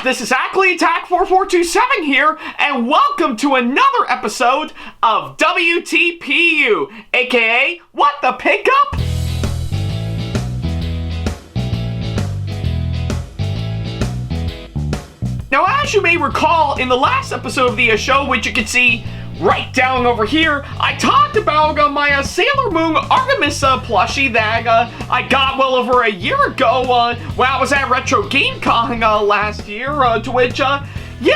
this is Ackley Attack4427 here, and welcome to another episode of WTPU, aka What the Pickup? Now, as you may recall, in the last episode of the show, which you can see right down over here, I talked about my Sailor Moon Artemis plushie that I got well over a year ago when I was at RetroGameCon last year. To which, yeah,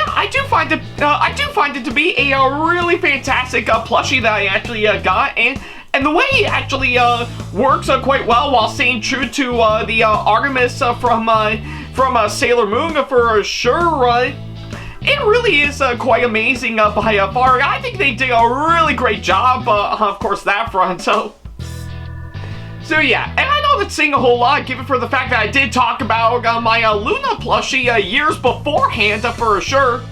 I do find it to be a really fantastic plushie that I actually got, and the way it actually works quite well while staying true to the Artemis from Sailor Moon for sure. It really is quite amazing by far. I think they did a really great job, of course, that front, so yeah. And I know that's saying a whole lot, given for the fact that I did talk about my Luna plushie years beforehand, for sure.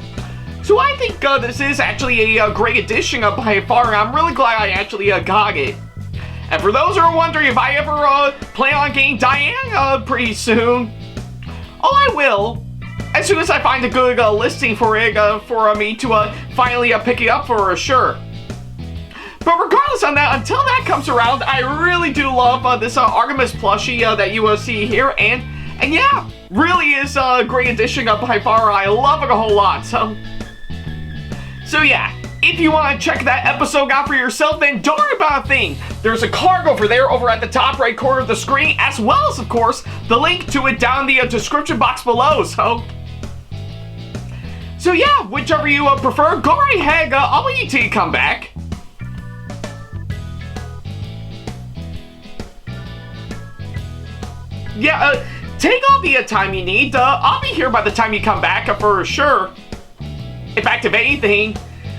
So I think this is actually a great addition by far, and I'm really glad I actually got it. And for those who are wondering if I ever plan on getting Diane pretty soon, oh, I will. As soon as I find a good listing for it, for me to finally pick it up for sure. But regardless on that, until that comes around, I really do love this Artemis plushie that you see here, and yeah, really is a great addition by far. I love it a whole lot, so yeah. If you want to check that episode out for yourself, then don't worry about a thing. There's a card over there over at the top right corner of the screen, as well as, of course, the link to it down in the description box below, So yeah, whichever you prefer, go right ahead. I'll wait until you come back. Yeah, take all the time you need. I'll be here by the time you come back for sure. In fact, if anything,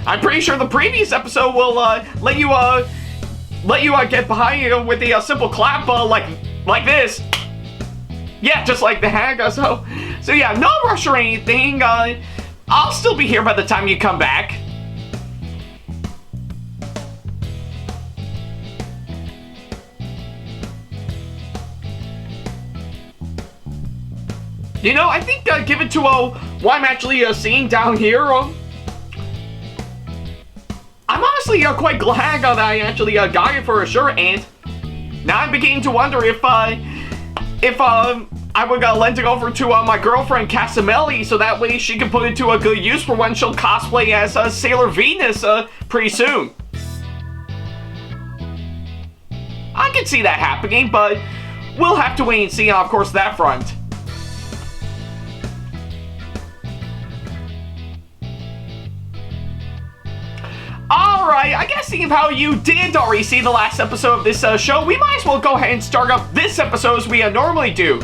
I'm pretty sure the previous episode will let you get behind you with a simple clap like this. Yeah, just like the hag. So yeah, no rush or anything. I'll still be here by the time you come back. You know, I think given to what I'm actually seeing down here, I'm honestly quite glad that I actually got it for sure, and now I'm beginning to wonder if I would lend it over to my girlfriend Casamelli, so that way she can put it to a good use for when she'll cosplay as Sailor Venus pretty soon. I can see that happening, but we'll have to wait and see on, of course, that front. Alright, I guess seeing how you did already see the last episode of this show, we might as well go ahead and start up this episode as we normally do.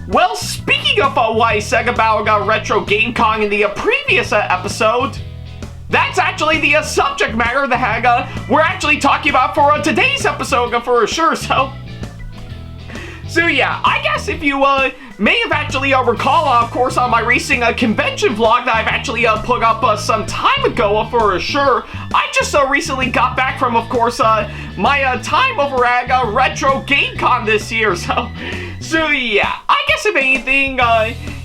Well, speaking of what I said about RetroGameCon in the previous episode, that's actually the subject matter that we're actually talking about for today's episode for sure, so yeah, I guess if you may have actually recall, of course, on my recent convention vlog that I've actually put up some time ago for sure, I just recently got back from, of course, my time over at RetroGameCon this year, so yeah, I guess if anything,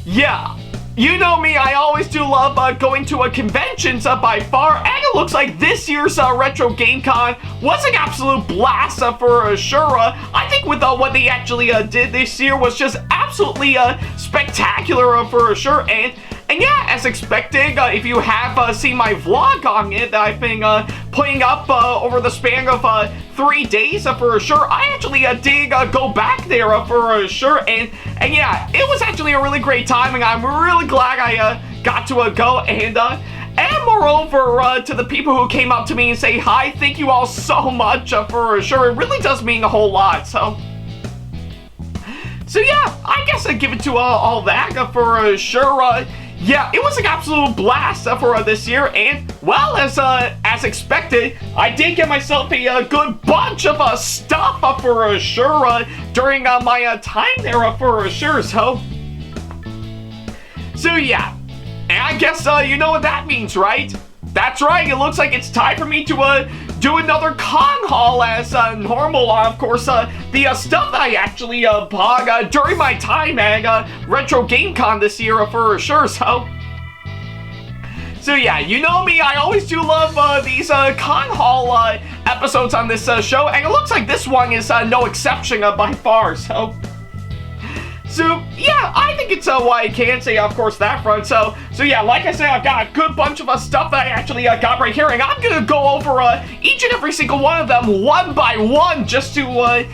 yeah, you know me, I always do love going to conventions by far, and it looks like this year's RetroGameCon was an absolute blast for sure. I think with what they actually did this year was just absolutely spectacular for sure, and yeah, as expected, if you have seen my vlog on it that I've been putting up over the span of 3 days for sure, I actually did go back there for sure, and yeah, it was actually a really great time, and I'm really glad I got to go, and moreover, to the people who came up to me and say hi, thank you all so much for sure. It really does mean a whole lot, so yeah, I guess I give it to all that for sure. Yeah, it was an absolute blast for this year, and well, as expected, I did get myself a good bunch of stuff for sure during my time there for sure. So yeah, and I guess you know what that means, right? That's right, it looks like it's time for me to do another con haul as normal. Of course, the stuff that I actually bought during my time at RetroGameCon this year for sure, so yeah, you know me, I always do love these con haul episodes on this show, and it looks like this one is no exception by far, so yeah, I think it's what I can say, of course, that front. So yeah, like I said, I've got a good bunch of stuff that I actually got right here, and I'm gonna go over each and every single one of them one by one, just to let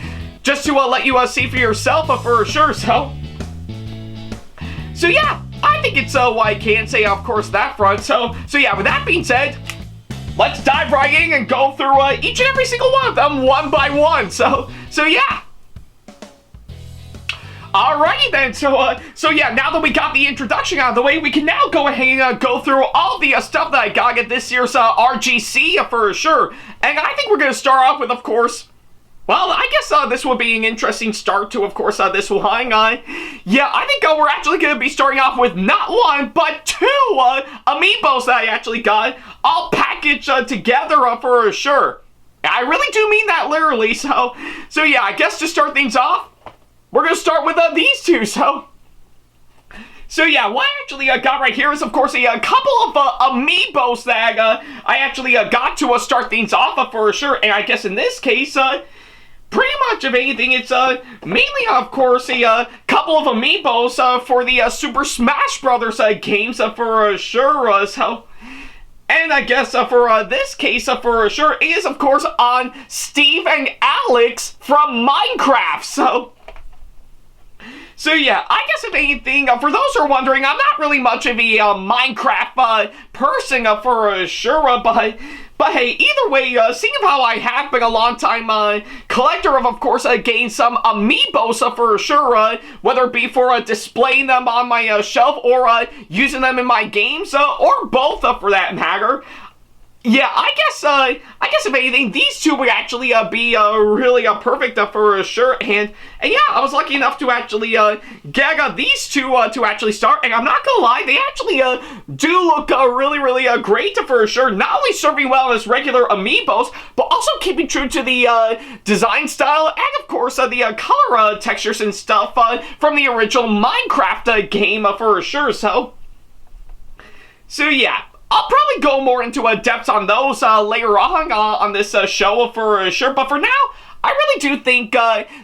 you see for yourself for sure. So yeah, I think it's what I can say, of course, that front. So yeah, with that being said, let's dive right in and go through each and every single one of them one by one. So yeah. Alrighty then, so yeah, now that we got the introduction out of the way, we can now go ahead and go through all the stuff that I got at this year's RGC for sure. And I think we're going to start off with, of course, well, I guess this will be an interesting start to, of course, this line. Yeah, I think we're actually going to be starting off with not one, but two Amiibos that I actually got, all packaged together for sure. I really do mean that literally, so yeah, I guess to start things off, we're going to start with these two, so yeah, what I actually got right here is, of course, a couple of Amiibos that I actually got to start things off for sure, and I guess in this case, pretty much of anything, it's mainly, of course, a couple of Amiibos for the Super Smash Brothers games for sure, so... And I guess for this case, for sure, is, of course, on Steve and Alex from Minecraft, So yeah, I guess if anything, for those who are wondering, I'm not really much of a Minecraft person for sure, but hey, either way, seeing how I have been a long time collector of course, games, some Amiibos for sure, whether it be for displaying them on my shelf or using them in my games, or both for that matter. Yeah, I guess if anything, these two would actually be really perfect for sure, and yeah, I was lucky enough to actually get these two to actually start, and I'm not gonna lie, they actually do look really great for sure, not only serving well as regular Amiibos, but also keeping true to the design style, and of course the color textures and stuff from the original Minecraft game for sure, so yeah. I'll probably go more into depths on those later on this show for sure, but for now, I really do think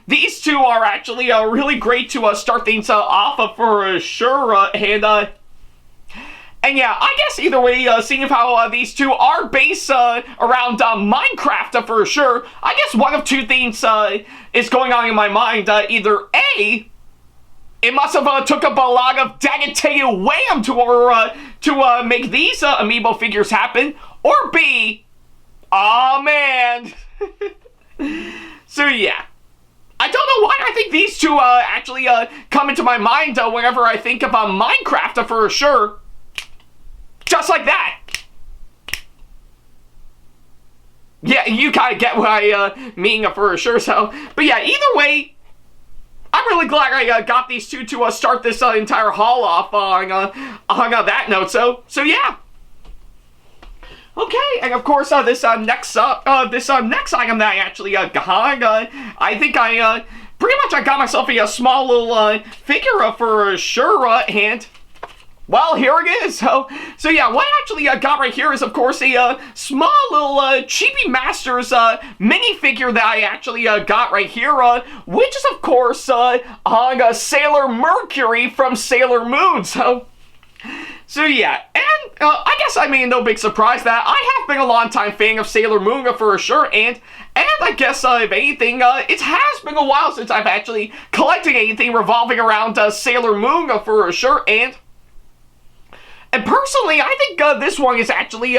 these two are actually really great to start things off for sure, and yeah, I guess either way, seeing how these two are based around Minecraft for sure, I guess one of two things is going on in my mind. Either A, it must have took up a lot of dedicated wham to make these Amiibo figures happen, or B, aw man. So yeah, I don't know why I think these two actually come into my mind whenever I think of Minecraft for sure. Just like that. Yeah, you kind of get what I mean for sure. So, but yeah, either way, I'm really glad I got these two to start this entire haul off on that note. So yeah. Okay, and of course this next item that I actually got, I think I pretty much got myself a small little figure for sure, and well, here it is. So yeah, what I actually got right here is, of course, a small little Chibi Masters minifigure that I actually got right here, which is, of course, on Sailor Mercury from Sailor Moon. So yeah, and I guess I mean no big surprise that I have been a long-time fan of Sailor Moon for sure, and I guess if anything, it has been a while since I've actually collected anything revolving around Sailor Moon for sure, and personally, I think this one is actually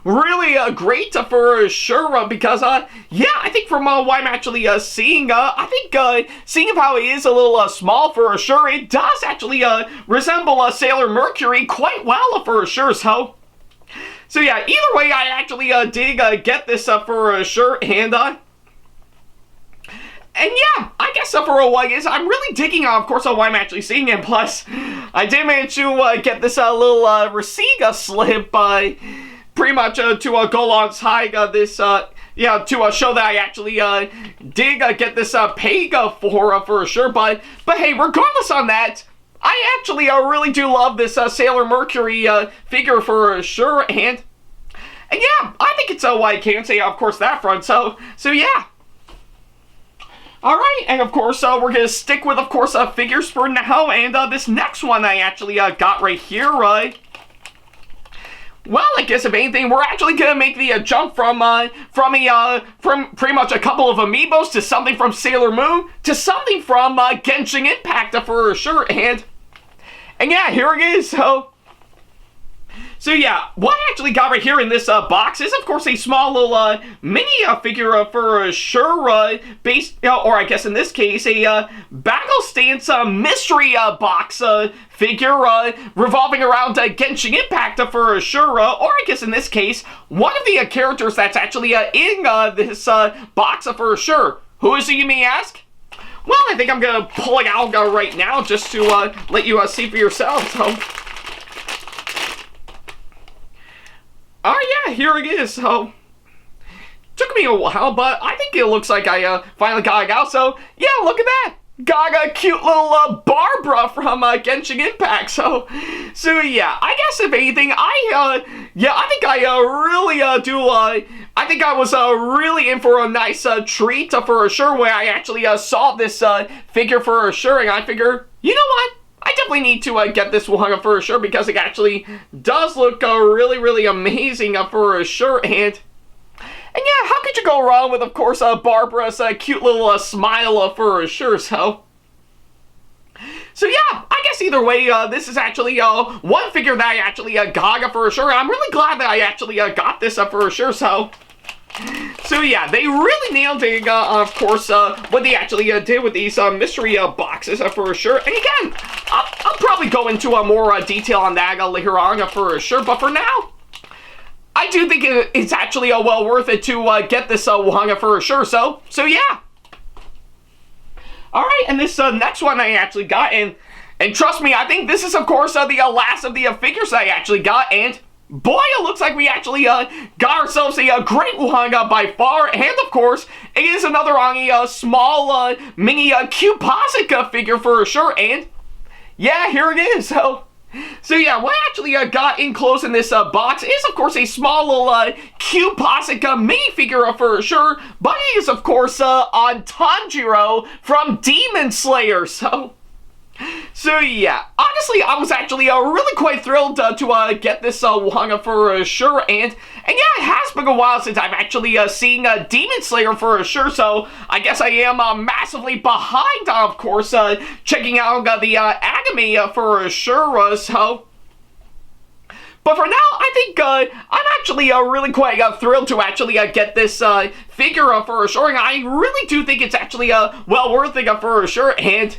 really great for sure, because yeah, I think from what I'm actually seeing, I think seeing how it is a little small for sure, it does actually resemble Sailor Mercury quite well for sure. So yeah, either way, I actually did get this for sure, and yeah, I guess for what it is, I'm really digging, of course, what I'm actually seeing, and plus, I did manage to get this little receipt slip pretty pretty much to go alongside this, yeah, to show that I actually did get this peg for sure. But hey, regardless on that, I actually really do love this Sailor Mercury figure for sure, and yeah, I think it's what I can say, of course, that front. So yeah. Alright, and of course, we're gonna stick with, of course, figures for now, and this next one I actually got right here, well, I guess if anything, we're actually gonna make the jump from pretty much a couple of Amiibos to something from Sailor Moon to something from Genshin Impact for sure, and yeah, here it is. So yeah, what I actually got right here in this box is, of course, a small little mini figure for sure, based, or I guess in this case, a Battle Stance mystery box figure revolving around Genshin Impact for sure, or I guess in this case, one of the characters that's actually in this box for sure. Who is it, you may ask? Well, I think I'm going to pull it out right now just to let you see for yourselves. Oh yeah, here it is. So, took me a while, but I think it looks like I finally got it out. So, yeah, look at that. Got a cute little Barbara from Genshin Impact. So yeah, I guess if anything, I think I really do. I think I was really in for a nice treat for sure when I actually saw this figure for sure, and I figure, you know what? I definitely need to get this one for sure, because it actually does look really, really amazing for sure, and yeah, how could you go wrong with, of course, Barbara's cute little smile for sure. So yeah, I guess either way, this is actually one figure that I actually got for sure, and I'm really glad that I actually got this for sure. So yeah, they really nailed it, of course, what they actually did with these mystery boxes for sure. And again, I'll probably go into more detail on that later on for sure. But for now, I do think it's actually well worth it to get this one for sure. So yeah. All right, and this next one I actually got, and trust me, I think this is, of course, the last of the figures I actually got, and boy, it looks like we actually got ourselves a great one by far, and of course, it is another on a small mini Cupasic figure for sure, and yeah, here it is. So yeah, what I actually got enclosed in this box is, of course, a small little Cupasic minifigure for sure, but it is, of course, on Tanjiro from Demon Slayer. So yeah, honestly, I was actually really quite thrilled to get this one for sure, and yeah, it has been a while since I've actually seen Demon Slayer for sure, so I guess I am massively behind, of course, checking out the anime for sure, but for now, I think I'm actually really quite thrilled to actually get this figure for sure, and I really do think it's actually well worth it for sure, and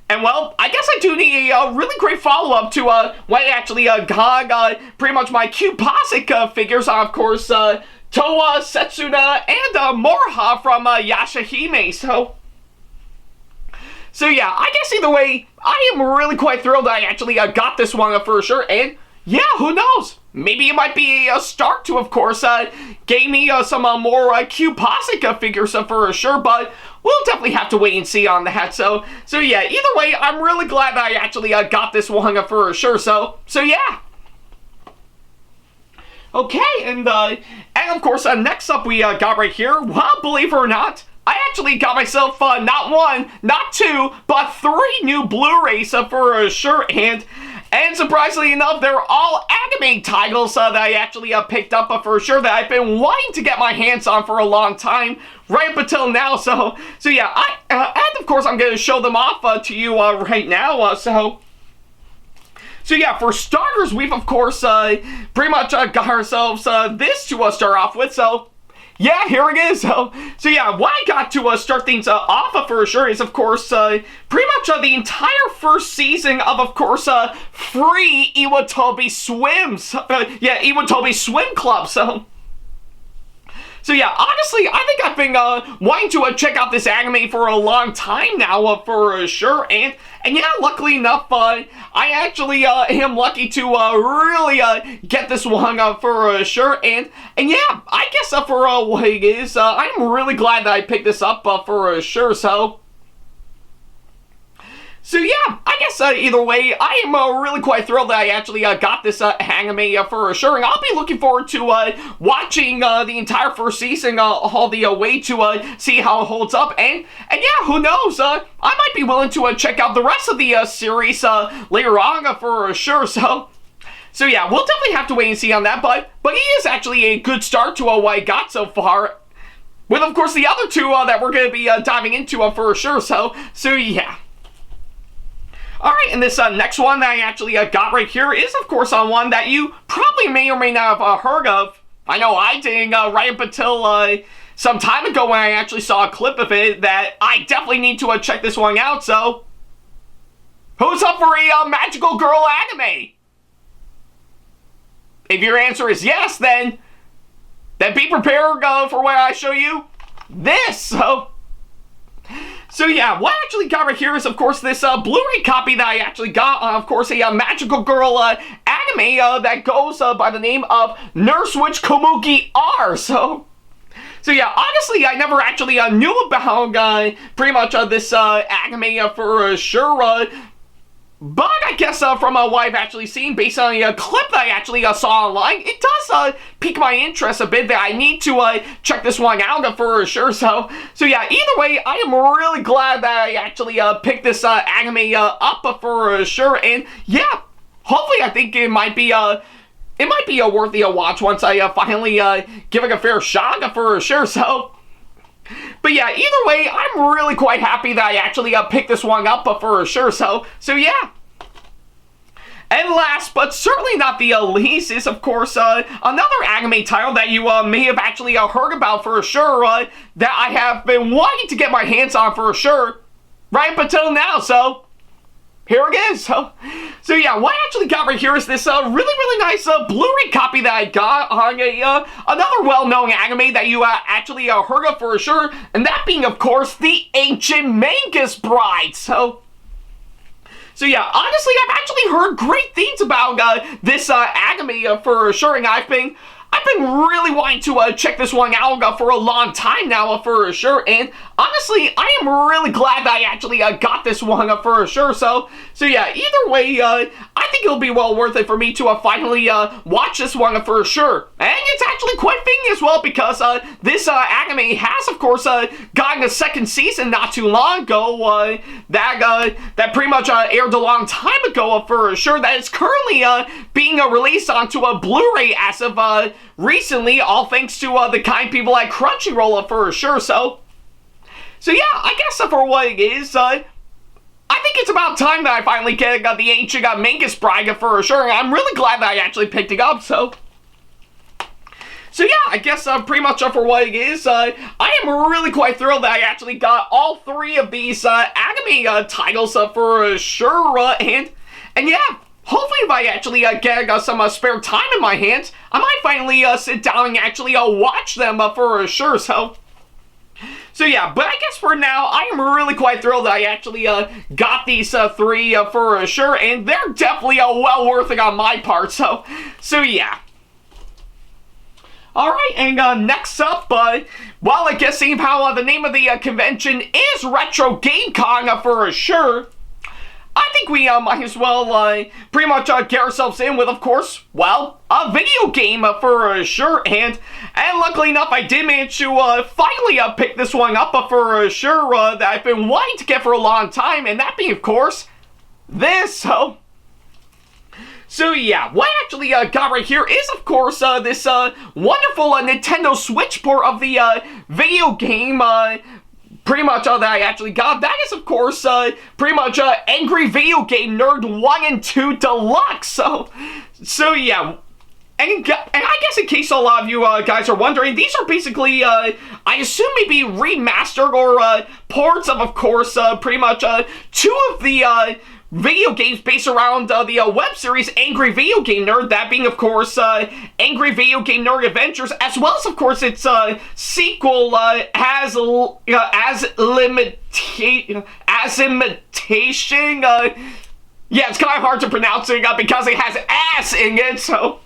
well, I guess I do need a really great follow-up to what I actually got pretty much my Cupasic figures, of course, Toa, Setsuna, and Morha from Yashahime. So yeah, I guess either way, I am really quite thrilled that I actually got this one for sure, and yeah, who knows? Maybe it might be a start to, of course, gain me some more Cupasic figures for sure, but we'll definitely have to wait and see on that. So yeah, either way, I'm really glad that I actually got this one for sure. So yeah. Okay, and of course, next up we got right here, well, believe it or not, I actually got myself not one, not two, but 3 new Blu-rays for sure, and surprisingly enough, they're all Aime Tigers that I actually picked up for sure, that I've been wanting to get my hands on for a long time, right up until now. So yeah, and of course I'm going to show them off to you right now. So yeah, for starters, we've of course pretty much got ourselves this to start off with. So yeah, here it is. So yeah, what I got to start things off for sure is, of course, pretty much the entire first season of course, free Iwatobi Swims. Yeah, Iwatobi Swim Club. So yeah, honestly, I think I've been wanting to check out this anime for a long time now, for sure. And yeah, luckily enough, I actually am lucky to really get this one for sure. And yeah, I guess for what it is, I'm really glad that I picked this up for sure. So yeah, I guess either way, I am really quite thrilled that I actually got this anime for sure, and I'll be looking forward to watching the entire first season all the way to see how it holds up, and yeah, who knows, I might be willing to check out the rest of the series later on for sure, so yeah, we'll definitely have to wait and see on that, but it is actually a good start to what I got so far, with of course the other two that we're going to be diving into for sure, so yeah. Alright, and this next one that I actually got right here is, of course, on one that you probably may or may not have heard of. I know I didn't right up until some time ago when I actually saw a clip of it that I definitely need to check this one out, so who's up for a magical girl anime? If your answer is yes, then be prepared for when I show you this, So yeah, what I actually got right here is, of course, this Blu-ray copy that I actually got, of course, a magical girl anime that goes by the name of Nurse Witch Komugi R. So yeah, honestly, I never actually knew about pretty much this anime for sure. But I guess from what I've actually seen, based on a clip that I actually saw online, it does pique my interest a bit that I need to check this one out for sure. So yeah, either way, I am really glad that I actually picked this anime up for sure. And yeah, hopefully I think it might be worthy a watch once I finally give it a fair shot for sure. But yeah, either way, I'm really quite happy that I actually picked this one up for sure, so yeah. And last, but certainly not the least, is of course another anime title that you may have actually heard about for sure, that I have been wanting to get my hands on for sure, right up until now, so here it is. So yeah, what I actually got right here is this really nice Blu-ray copy that I got on another well-known anime that you actually heard of for sure, and that being, of course, the Ancient Mangus Bride. So yeah, honestly, I've actually heard great things about this anime for sure, and I've been really wanting to check this one out for a long time now for sure, and honestly, I am really glad that I actually got this one for sure, so yeah, either way, I think it'll be well worth it for me to finally watch this one for sure, and it's actually quite fitting as well, because this anime has, of course, gotten a second season not too long ago, that pretty much aired a long time ago for sure, that is currently being released onto a Blu-ray as of recently, all thanks to the kind people like Crunchyroll for sure, so yeah, I guess for what it is, I think it's about time that I finally get the Ancient Mangus Bride for sure, and I'm really glad that I actually picked it up, so yeah, I guess pretty much for what it is, I am really quite thrilled that I actually got all three of these anime titles for sure, and yeah, hopefully if I actually get some spare time in my hands, I might finally sit down and actually watch them for sure, so yeah, but I guess for now, I am really quite thrilled that I actually got these three for sure, and they're definitely well worth it on my part, so yeah. Alright, and next up, well, I guess seeing how the name of the convention is RetroGameCon for sure, I think we might as well pretty much get ourselves in with, of course, well, a video game for sure, and luckily enough, I did manage to finally pick this one up for sure, that I've been wanting to get for a long time, and that being, of course, this, so yeah, what I actually got right here is, of course, this wonderful Nintendo Switch port of the video game, pretty much that I actually got. That is, of course, pretty much Angry Video Game Nerd 1 and 2 Deluxe. So yeah. And I guess in case a lot of you guys are wondering, these are basically, I assume maybe remastered or ports of course, pretty much two of the video games based around the web series Angry Video Game Nerd, that being, of course, Angry Video Game Nerd Avengers, as well as, of course, its sequel, Imitation. Yeah, it's kind of hard to pronounce it because it has ass in it, so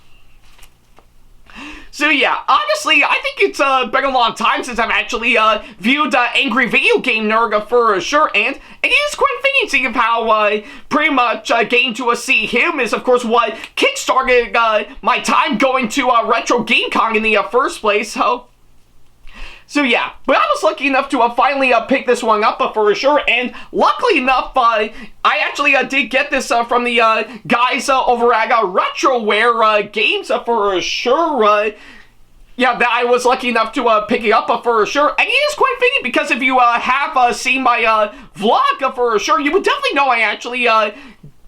yeah, honestly, I think it's been a long time since I've actually viewed Angry Video Game Nerd for sure, and it is quite fitting seeing how pretty much getting to see him is, of course, what kickstarted my time going to RetroGameCon in the first place, So yeah, but I was lucky enough to finally pick this one up for sure, and luckily enough, I actually did get this from the guys over at RetroWare Games for sure. Yeah, that I was lucky enough to pick it up for sure, and it is quite fitting because if you have seen my vlog for sure, you would definitely know I actually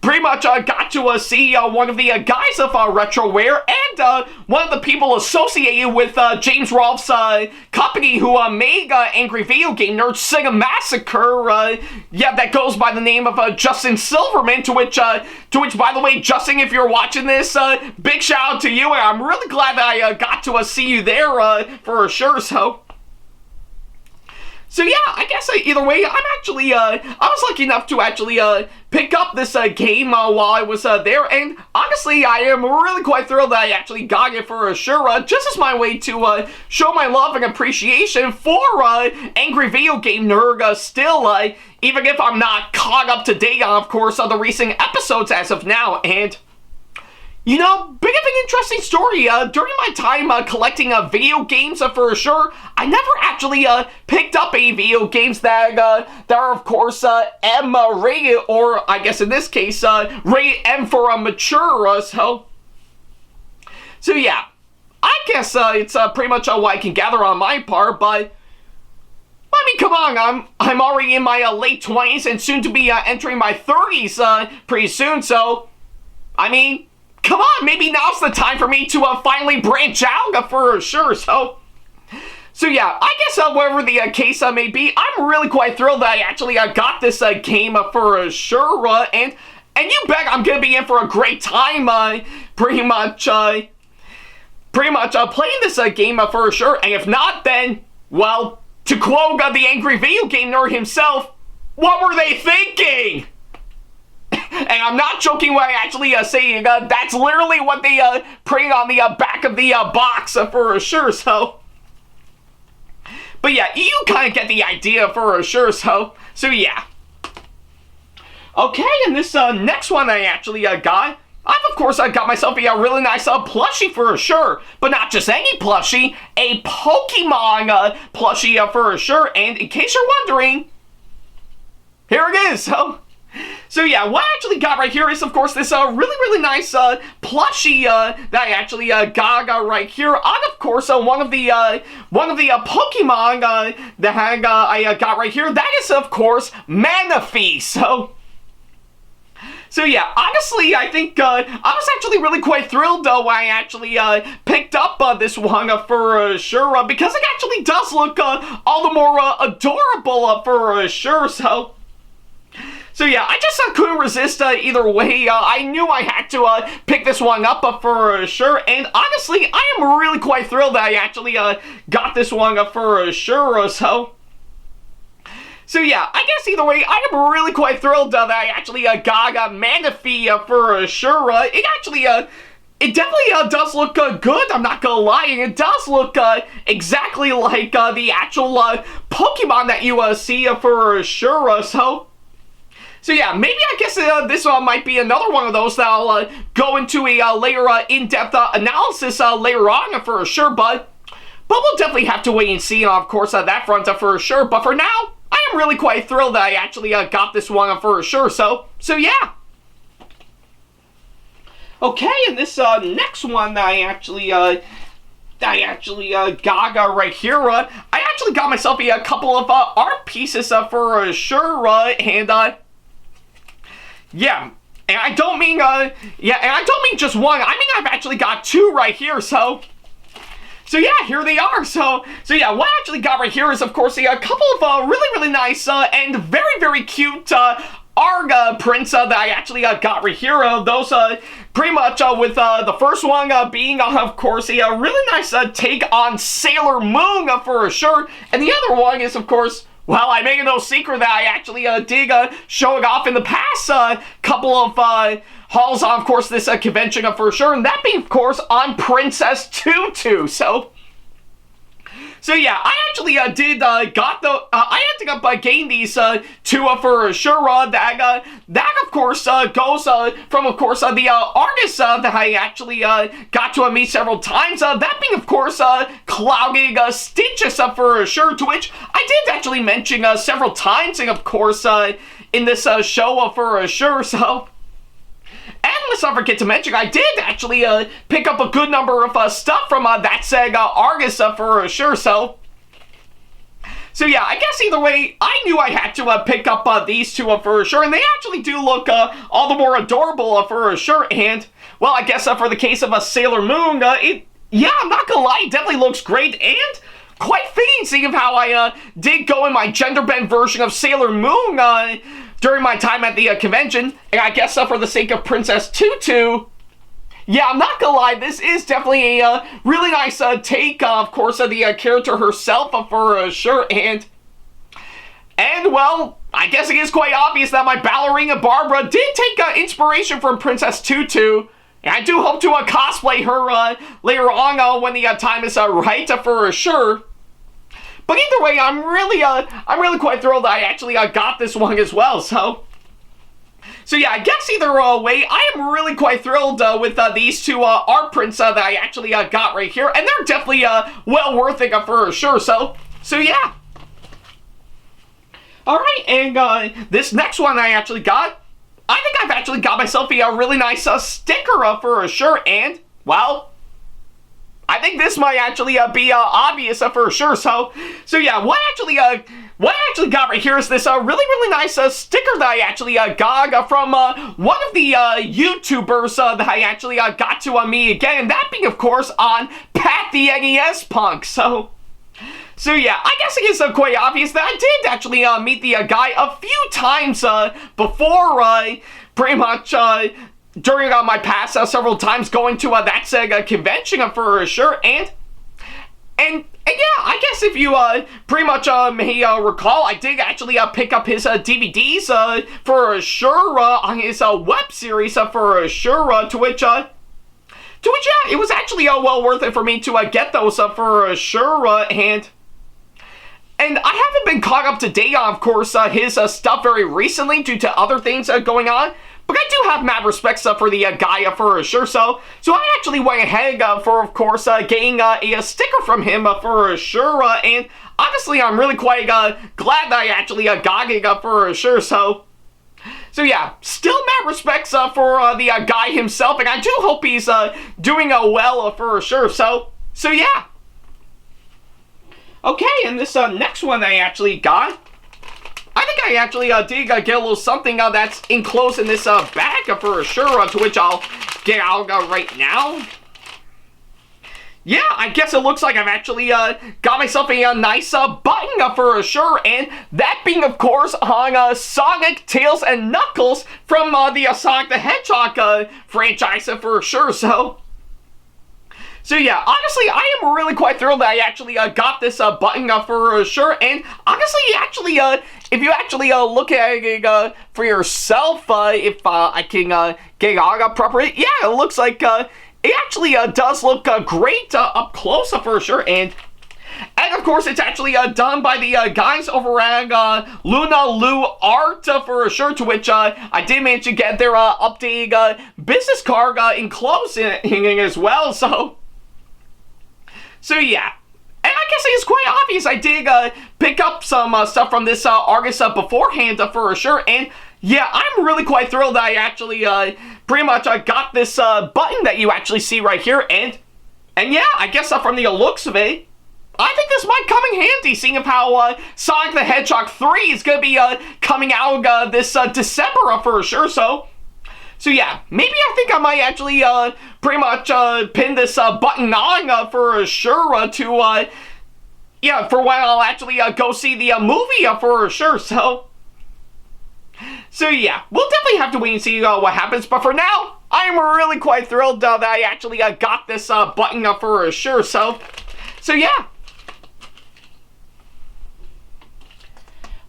pretty much got to see one of the guys of RetroWare and one of the people associated with James Rolfe's company who made Angry Video Game Nerd Sega Massacre. Yeah, that goes by the name of Justin Silverman, to which, by the way, Justin, if you're watching this, big shout out to you, and I'm really glad that I got to see you there for sure, So yeah, I guess either way, I'm actually, I was lucky enough to actually pick up this game while I was there, and honestly, I am really quite thrilled that I actually got it for sure, just as my way to show my love and appreciation for Angry Video Game Nerd still, even if I'm not caught up to date on, of course, the recent episodes as of now, and you know, bit of an interesting story. During my time collecting video games for sure, I never actually picked up any video games that are, of course, M rated, or I guess in this case, rated M for mature. So yeah, I guess it's pretty much what I can gather on my part, but I mean, come on, I'm already in my late 20s and soon to be entering my 30s pretty soon, so I mean, come on, maybe now's the time for me to finally branch out for sure, so yeah, I guess whatever the case may be, I'm really quite thrilled that I actually got this game for sure, and you bet I'm gonna be in for a great time, pretty much playing this game for sure, and if not, then, well, to quote the Angry Video Game Nerd himself, what were they thinking? And I'm not joking when I actually say that's literally what they print on the back of the box for sure, so. But yeah, you kind of get the idea for sure, so yeah. Okay, and this next one I actually got, I've of course got myself a really nice plushie for sure, but not just any plushie, a Pokemon plushie for sure, and in case you're wondering, here it is, So yeah, what I actually got right here is, of course, this really nice plushie that I actually got right here on, of course, one of the Pokemon that I got right here. That is, of course, Manaphy. So yeah, honestly, I think I was actually really quite thrilled when I actually picked up this one for sure, because it actually does look all the more adorable for sure, So yeah, I just couldn't resist either way. I knew I had to pick this one up for sure, and honestly, I am really quite thrilled that I actually got this one for sure, so yeah, I guess either way, I am really quite thrilled that I actually got Manaphy for sure. It actually, it definitely does look good, I'm not gonna lie, and it does look exactly like the actual Pokemon that you see for sure, So yeah, maybe I guess this might be another one of those that I'll go into a later in-depth analysis later on for sure, but we'll definitely have to wait and see, of course, that front for sure. But for now, I am really quite thrilled that I actually got this one for sure, so yeah. Okay, and this next one that I actually got right here, I actually got myself a couple of art pieces for sure, and yeah, and I don't mean, just one. I mean, I've actually got two right here, so yeah, here they are. So yeah, what I actually got right here is, of course, a couple of really nice and very cute ARG prints that I actually got right here. Those pretty much with the first one being, of course, a really nice take on Sailor Moon for sure. And the other one is, of course, well, I made it no secret that I actually did show it off in the past couple of hauls on, of course, this convention for sure. And that being, of course, on Princess Tutu. So yeah, I actually did got the I had to gain these two for sure. That of course goes from, of course, the artists that I actually got to meet several times. That being, of course, Clouding Stitches for sure, to which I did actually mention several times, and of course in this show for sure. So. And let's not forget to mention, I did actually pick up a good number of stuff from that said artist for sure. So yeah, I guess either way, I knew I had to pick up these two for sure, and they actually do look all the more adorable for sure. And well, I guess for the case of Sailor Moon, yeah, I'm not gonna lie, it definitely looks great and quite fitting, seeing of how I did go in my gender bend version of Sailor Moon during my time at the convention, and I guess for the sake of Princess Tutu, yeah, I'm not gonna lie, this is definitely a really nice take, of course, of the character herself for sure, and well, I guess it is quite obvious that my ballerina Barbara did take inspiration from Princess Tutu, and I do hope to cosplay her later on when the time is right for sure. But either way, I'm really quite thrilled that I actually got this one as well. So yeah, I guess either way, I am really quite thrilled with these two art prints that I actually got right here, and they're definitely well worth it for sure. So yeah. All right, and this next one I actually got, I think I've actually got myself a really nice sticker for sure, and well, I think this might actually be obvious for sure. So yeah, what I actually got right here is this really nice sticker that I actually got from one of the YouTubers that I actually got to meet again, and that being, of course, on Pat the NES Punk. So yeah, I guess it is quite obvious that I did actually meet the guy a few times before, pretty much during my past several times going to that Sega convention for sure, and yeah, I guess if you pretty much may recall, I did actually pick up his DVDs for sure on his web series for sure, to which yeah, it was actually well worth it for me to get those for sure, and I haven't been caught up to date on, of course, his stuff very recently due to other things going on. But I do have mad respects for the guy for sure. So I actually went ahead for, of course, getting a sticker from him for sure. And honestly, I'm really quite glad that I actually got it for sure. So yeah, still mad respects for the guy himself, and I do hope he's doing well for sure. So yeah. Okay, and this next one I actually got, I think I actually did get a little something that's enclosed in this bag for sure, to which I'll get out right now. Yeah, I guess it looks like I've actually got myself a nice button for sure, and that being, of course, on Sonic, Tails, and Knuckles from the Sonic the Hedgehog franchise for sure. So yeah, honestly, I am really quite thrilled that I actually got this button for sure, and honestly, actually, if you actually look at it for yourself, if I can get it on properly, yeah, it looks like it actually does look great up close for sure, and of course, it's actually done by the guys over at Luna Lu Art for sure, to which I did manage to get their updated business card enclosed in as well, So yeah, and I guess it's quite obvious I did pick up some stuff from this artist beforehand for sure, and yeah, I'm really quite thrilled that I actually pretty much got this button that you actually see right here, and yeah, I guess from the looks of it, I think this might come in handy, seeing of how Sonic the Hedgehog 3 is going to be coming out this December for sure, So yeah, maybe I think I might actually pretty much pin this button on for sure to, yeah, for when I'll actually go see the movie for sure. So So yeah, we'll definitely have to wait and see what happens. But for now, I'm really quite thrilled that I actually got this button for sure. So yeah.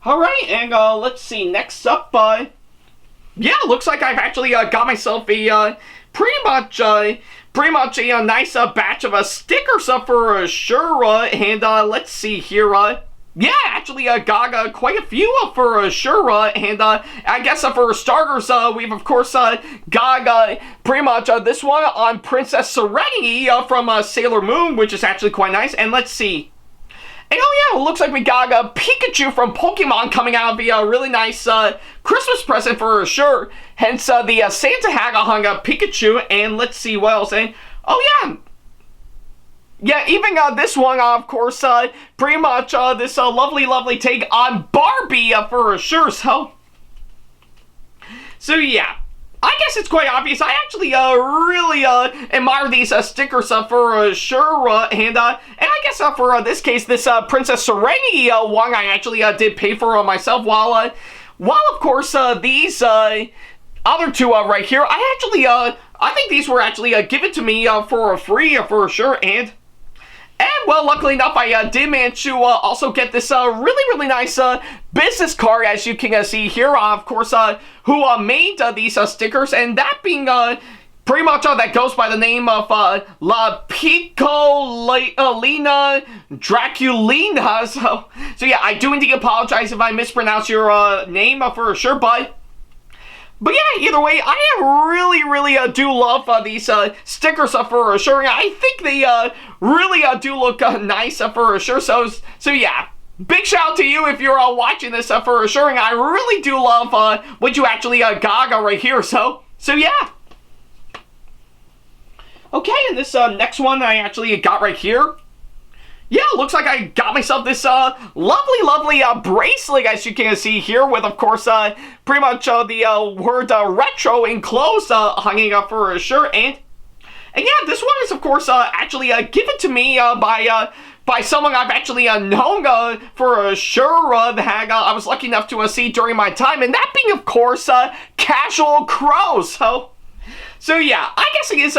Alright, and let's see, next up, yeah, looks like I've actually got myself a pretty much a nice batch of stickers for sure, and let's see here, yeah, actually got quite a few for sure, and I guess for starters, we've of course got pretty much this one on Princess Serenity from Sailor Moon, which is actually quite nice, and let's see. And oh yeah, it looks like we got a Pikachu from Pokemon coming out to be a really nice Christmas present for sure. Hence the Santa hat hung up Pikachu, and let's see what else. And oh yeah. Yeah, even this one, of course, pretty much this lovely take on Barbie for sure. So yeah. I guess it's quite obvious. I actually really admire these stickers for sure, and I guess for this case, this Princess Serenity one I actually did pay for myself. While of course these other two right here, I actually I think these were actually given to me for free for sure, and well, luckily enough, I did manage to also get this really nice business card, as you can see here, of course, who made these stickers, and that being pretty much that goes by the name of La Piccolina Draculina. So yeah, I do indeed apologize if I mispronounce your name for sure, but yeah, either way, I really do love these stickers for sure. I think they really do look nice for sure. So yeah, big shout out to you if you're watching this for sure. And I really do love what you actually got right here. So yeah. Okay, and this next one I actually got right here. Yeah, looks like I got myself this lovely bracelet, as you can see here, with, of course, pretty much the word retro enclosed hanging up for sure. And yeah, this one is, of course, actually given to me by someone I've actually known for sure that I was lucky enough to see during my time, and that being, of course, Casual Crow. So yeah, I guess it is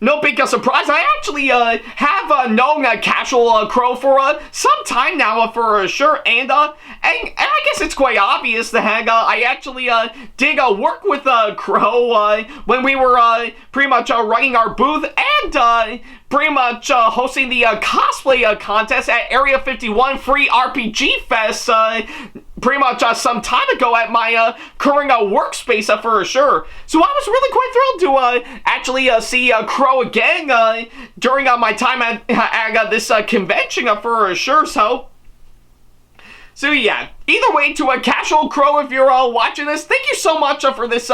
no big surprise. I actually have known Casual Crow for some time now for sure, and I guess it's quite obvious that I actually did work with Crow when we were pretty much running our booth and pretty much hosting the cosplay contest at Area 51 Free RPG Fest pretty much some time ago at my current workspace for sure. So I was really quite thrilled to actually see Crow again during my time at this convention for sure. So yeah, either way, to Casual Crow, if you're watching this, thank you so much for this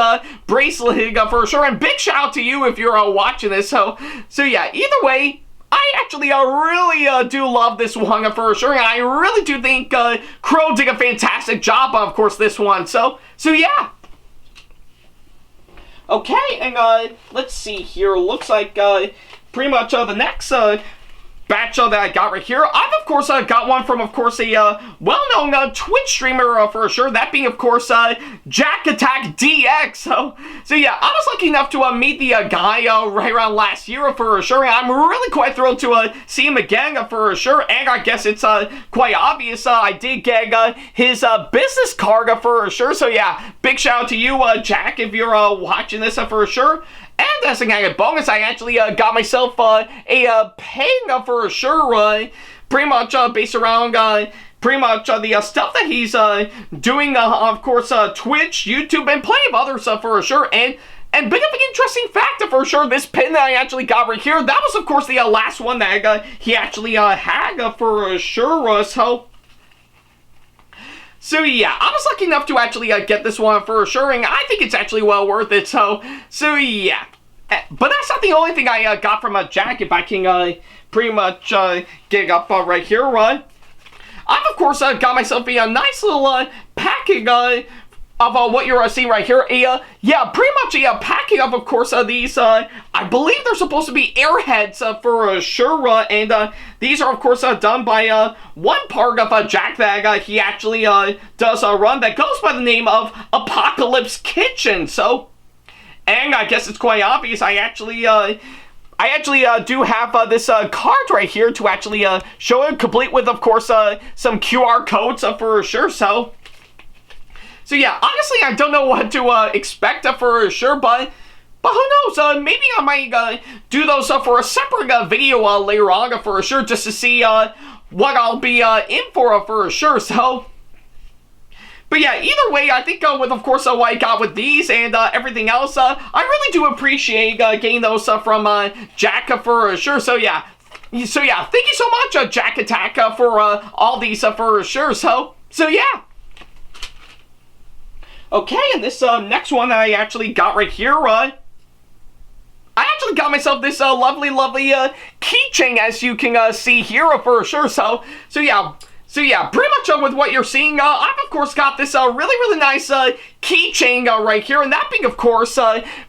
bracelet for sure, and big shout out to you if you're watching this. So yeah, either way, I actually really do love this one for sure, and I really do think Crow did a fantastic job, of course, this one. So yeah. Okay, and let's see here. Looks like pretty much the next batch that I got right here. I've, of course, got one from, of course, a well-known Twitch streamer for sure. That being, of course, Jack Attack DX. So yeah, I was lucky enough to meet the guy right around last year for sure. And I'm really quite thrilled to see him again for sure. And I guess it's quite obvious I did get his business card for sure. So yeah, big shout out to you, Jack, if you're watching this for sure. And as an added bonus, I actually got myself a pen for sure, pretty much based around pretty much the stuff that he's doing, of course, Twitch, YouTube, and plenty of other stuff for sure. And bit of an interesting fact for sure, this pen that I actually got right here, that was, of course, the last one that he actually had for sure. So yeah, I was lucky enough to actually get this one for sure, and I think it's actually well worth it. So yeah. But that's not the only thing I got from Jack, if I can pretty much get up right here. I've, of course, got myself a nice little packing what you're seeing right here. Yeah, pretty much a packing of course, these, I believe they're supposed to be airheads for sure, and these are, of course, done by one part of Jack that he actually does run that goes by the name of Apocalypse Kitchen. So, and I guess it's quite obvious, I actually do have this card right here to actually show it, complete with, of course, some QR codes for sure. So yeah, honestly, I don't know what to expect for sure, but who knows? Maybe I might do those for a separate video later on for sure, just to see what I'll be in for sure. So, but yeah, either way, I think with, of course, what I got with these and everything else, I really do appreciate getting those from Jack for sure. So yeah, thank you so much, Jack Attack, for all these for sure. So yeah. Okay, and this next one I actually got right here, I actually got myself this lovely keychain, as you can see here for sure. So yeah, pretty much with what you're seeing, I've of course got this really nice keychain right here, and that being, of course,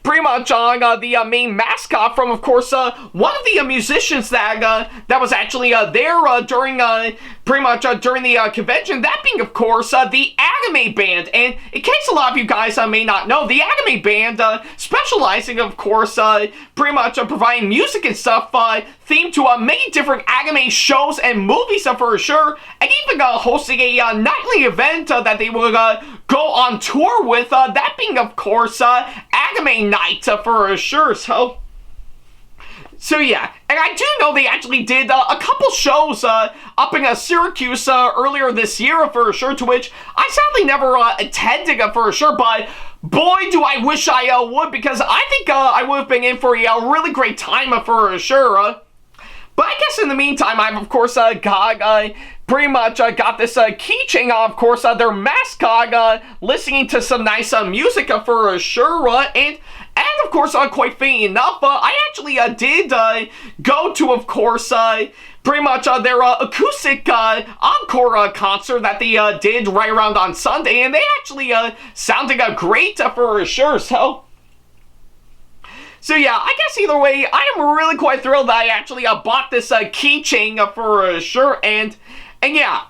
pretty much on the main mascot from, of course, one of the musicians that was actually there during pretty much during the convention, that being, of course, the Aime Band. And in case a lot of you guys may not know, the Aime Band, specializing, of course, pretty much providing music and stuff themed to many different anime shows and movies for sure, and even hosting a nightly event that they will go on tour with, that being, of course, Anime Night for sure. So yeah, and I do know they actually did a couple shows up in Syracuse earlier this year for sure, to which I sadly never attended for sure, but boy do I wish I would, because I think I would have been in for a really great time for sure. But I guess in the meantime, I've of course got pretty much got this keychain, of course, their mascot, listening to some nice music for sure, and of course, quite fitting enough, I actually did go to, of course, pretty much their acoustic encore concert that they did right around on Sunday, and they actually sounded great for sure. So yeah, I guess either way, I am really quite thrilled that I actually bought this keychain for sure, and yeah.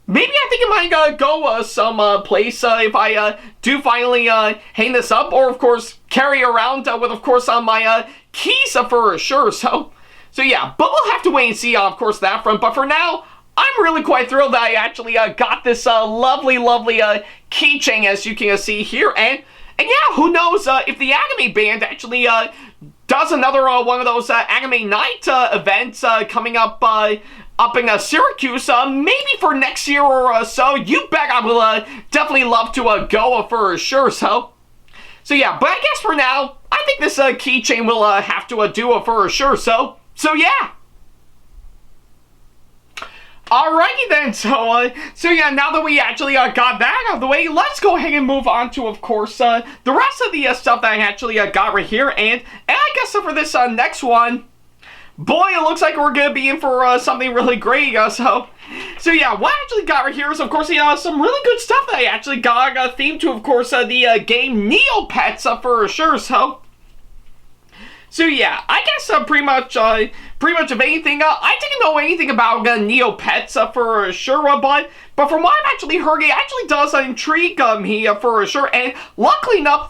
Maybe I think I might go some place if I do finally hang this up, or of course carry around with, of course, on my keys for sure. So yeah, but we'll have to wait and see, of course, that front. But for now, I'm really quite thrilled that I actually got this lovely keychain, as you can see here, and yeah, who knows if the Anime Band actually does another one of those Anime Night events coming up in Syracuse, maybe for next year or so. You bet I will definitely love to go for sure. So yeah, but I guess for now, I think this keychain will have to do for sure. So yeah. Alrighty then, so yeah, now that we actually got that out of the way, let's go ahead and move on to, of course, the rest of the stuff that I actually got right here, and I guess for this next one, boy, it looks like we're gonna be in for something really great, so yeah, what I actually got right here is, of course, some really good stuff that I actually got themed to, of course, the game Neop Pets for sure. So yeah, I guess pretty much of anything, I didn't know anything about Neop Pets for sure, but from what I've actually heard, it actually does intrigue me for sure, and luckily enough,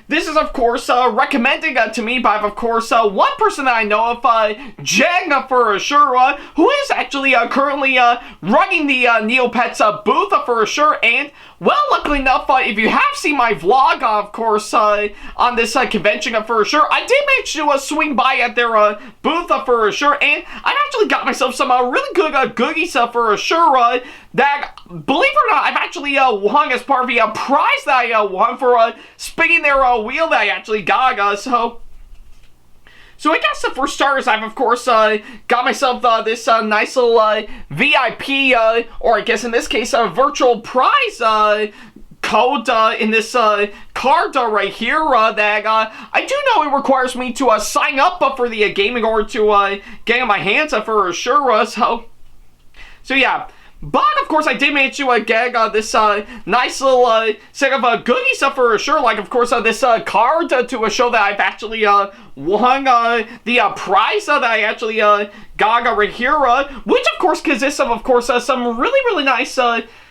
this is, of course, recommended to me by, of course, one person that I know of, Jen for sure, who is actually currently running the Neop Pets booth for sure, and well, luckily enough, if you have seen my vlog, of course, on this convention for sure, I did manage to swing by at their booth for sure, and I actually got myself some really good goodies for sure, that, believe it or not, I've actually won as part of the prize that I won for spinning their wheel that I actually got, So I guess for starters, I've of course got myself this nice little VIP, or I guess in this case, a virtual prize code in this card right here that I do know it requires me to sign up for the game in order to get in my hands for sure. So yeah. But, of course, I did manage to get this nice little set of goodies for sure. Like, of course, this card to show that I've actually won the prize that I actually got right here. Which, of course, consists of course, some really nice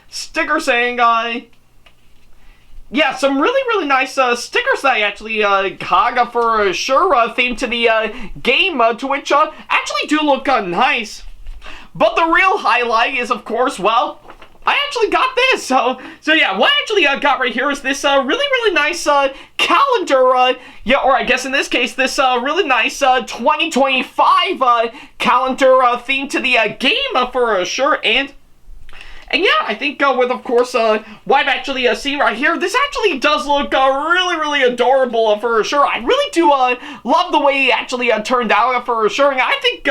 stickers saying... yeah, some really nice stickers that I actually got for sure, themed to the game, to which actually do look nice. But the real highlight is, of course, well, I actually got this. So yeah, what I actually got right here is this really nice calendar. Yeah, or I guess in this case, this really nice 2025 calendar themed to the game for sure. And yeah, I think with, of course, what I've actually seen right here, this actually does look really adorable for sure. I really do love the way it actually turned out for sure. And I think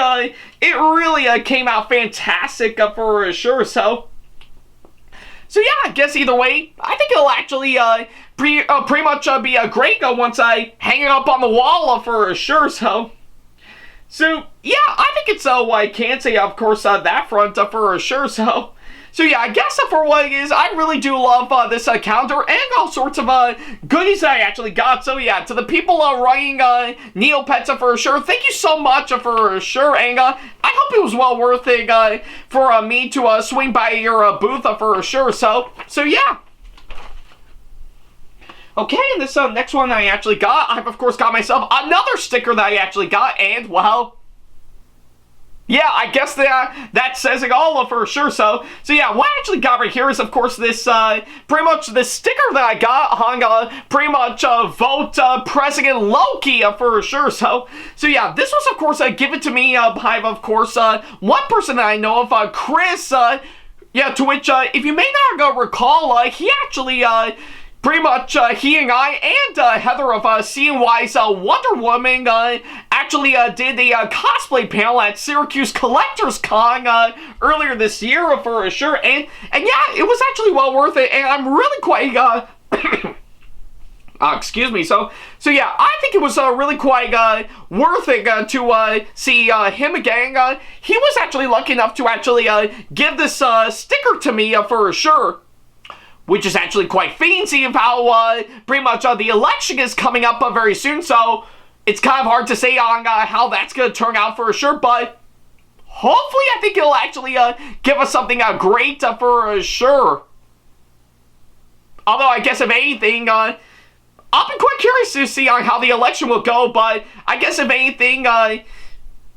it really came out fantastic for sure. So yeah, I guess either way, I think it'll actually pretty much be great once I hang it up on the wall for sure. So yeah, I think it's what I can say, of course, that front for sure. So yeah, I guess for what it is, I really do love this calendar and all sorts of goodies that I actually got. So yeah, to the people writing Neop Pets for sure, thank you so much for sure. And I hope it was well worth it for me to swing by your booth for sure. So yeah. Okay, and this next one I actually got, I've of course got myself another sticker that I actually got, and well... yeah, I guess that says it all for sure. So yeah, what I actually got right here is, of course, this pretty much this sticker that I got on pretty much vote President Loki for sure. So yeah, this was of course given to me by, of course, one person that I know of, Chris. Yeah, to which if you may not recall, he actually pretty much, he and I and Heather of CNY's Wonder Woman actually did a cosplay panel at Syracuse Collectors Con earlier this year for sure. And yeah, it was actually well worth it, and I'm really quite excuse me. So yeah, I think it was really quite worth it to see him again. He was actually lucky enough to actually give this sticker to me for sure. Which is actually quite fancy of how pretty much the election is coming up very soon, so it's kind of hard to say on how that's going to turn out for sure, but hopefully I think it'll actually give us something great for sure. Although I guess if anything, I'll be quite curious to see on how the election will go, but I guess if anything,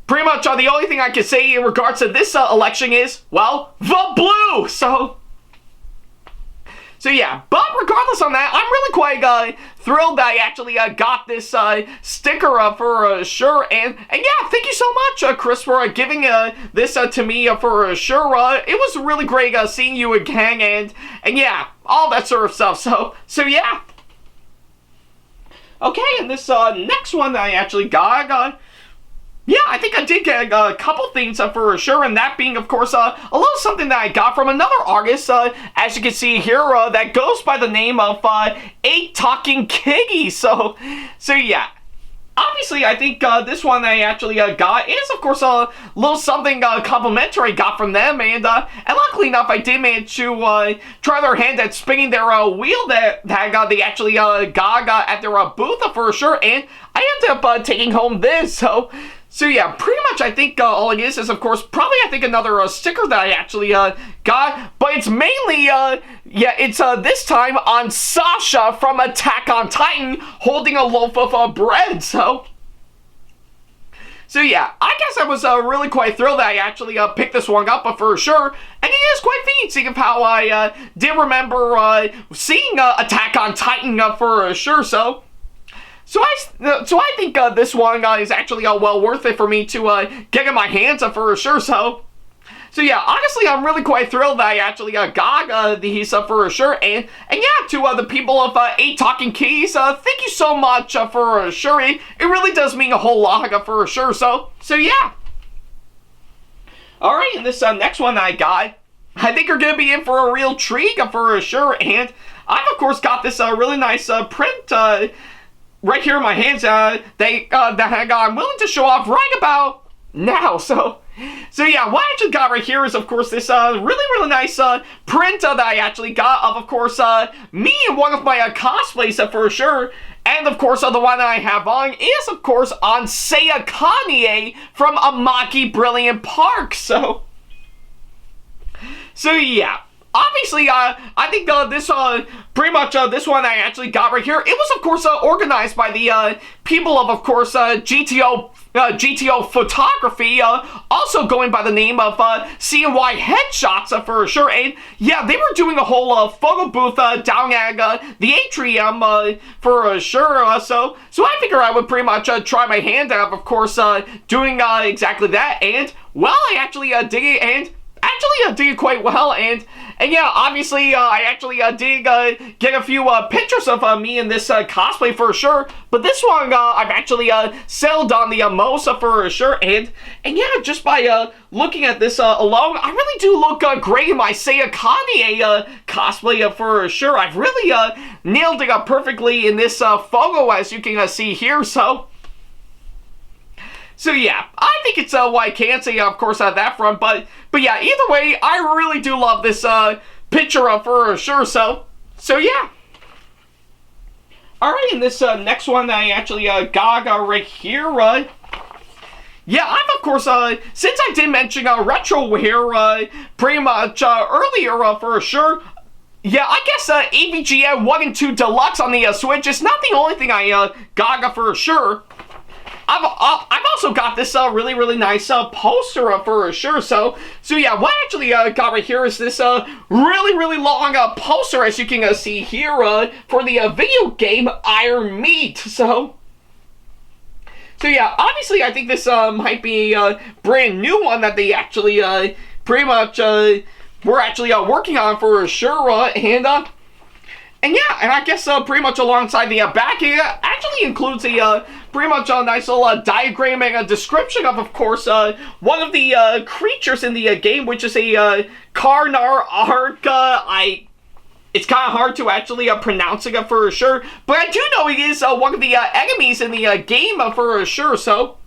pretty much the only thing I can say in regards to this election is, well, the blue! So yeah, but regardless on that, I'm really quite thrilled that I actually got this sticker for sure. And yeah, thank you so much, Chris, for giving this to me for sure. It was really great seeing you again, and yeah, all that sort of stuff. So yeah. Okay, and this next one that I actually got, yeah, I think I did get a couple things for sure, and that being, of course, a little something that I got from another artist, as you can see here, that goes by the name of 8 Talking Kitty. So yeah, obviously, I think this one I actually got is, of course, a little something complimentary I got from them, and luckily enough, I did manage to try their hand at spinning their wheel that they actually got at their booth for sure, and I ended up taking home this. So yeah, pretty much I think all it is, of course, probably I think another sticker that I actually got, but it's mainly, yeah, it's this time on Sasha from Attack on Titan holding a loaf of bread. So yeah, I guess I was really quite thrilled that I actually picked this one up for sure, and it is quite fancy of how I did remember seeing Attack on Titan for sure. So I think this one is actually well worth it for me to get in my hands for sure. So yeah, honestly, I'm really quite thrilled that I actually got these for sure. And yeah, to the people of 8 Talking Keys, thank you so much for sure. It really does mean a whole lot for sure. So yeah. All right, and this next one I got, I think you're gonna be in for a real treat for sure. And I've of course got this really nice print. Right here in my hands, that I'm willing to show off right about now. So So yeah, what I actually got right here is, of course, this really nice print that I actually got of course, me and one of my cosplays for sure. And, of course, the one that I have on is, of course, on Kanye from Amaki Brilliant Park. So yeah. Obviously, I think this, pretty much this one I actually got right here. It was, of course, organized by the people of course, GTO Photography, also going by the name of CNY Headshots for sure. And yeah, they were doing a whole photo booth down at the atrium for sure. So I figure I would pretty much try my hand at, of course, doing exactly that. And well, I actually did it, and actually did quite well. And yeah, obviously, I actually did get a few pictures of me in this cosplay for sure. But this one, I've actually settled on the most for sure. And yeah, just by looking at this alone, I really do look great in my Kanye cosplay for sure. I've really nailed it perfectly in this photo, as you can see here. So yeah, I think it's what I can say, of course, on that front. But yeah, either way, I really do love this picture for sure. So yeah. All right, and this next one that I actually got right here. Yeah, I'm, of course, since I did mention retro here pretty much earlier for sure. Yeah, I guess AVGN 1 and 2 Deluxe on the Switch is not the only thing I got for sure. I've also got this really nice poster for sure. So yeah, what I actually got right here is this really long poster, as you can see here, for the video game Iron Meat. So yeah, obviously I think this might be a brand new one that they actually pretty much we're actually working on for sure. And yeah, and I guess pretty much alongside the back, it actually includes a pretty much a nice little diagram and a description of course, one of the creatures in the game, which is a Karnar Ark. It's kind of hard to actually pronounce it for sure, but I do know it is one of the enemies in the game for sure. So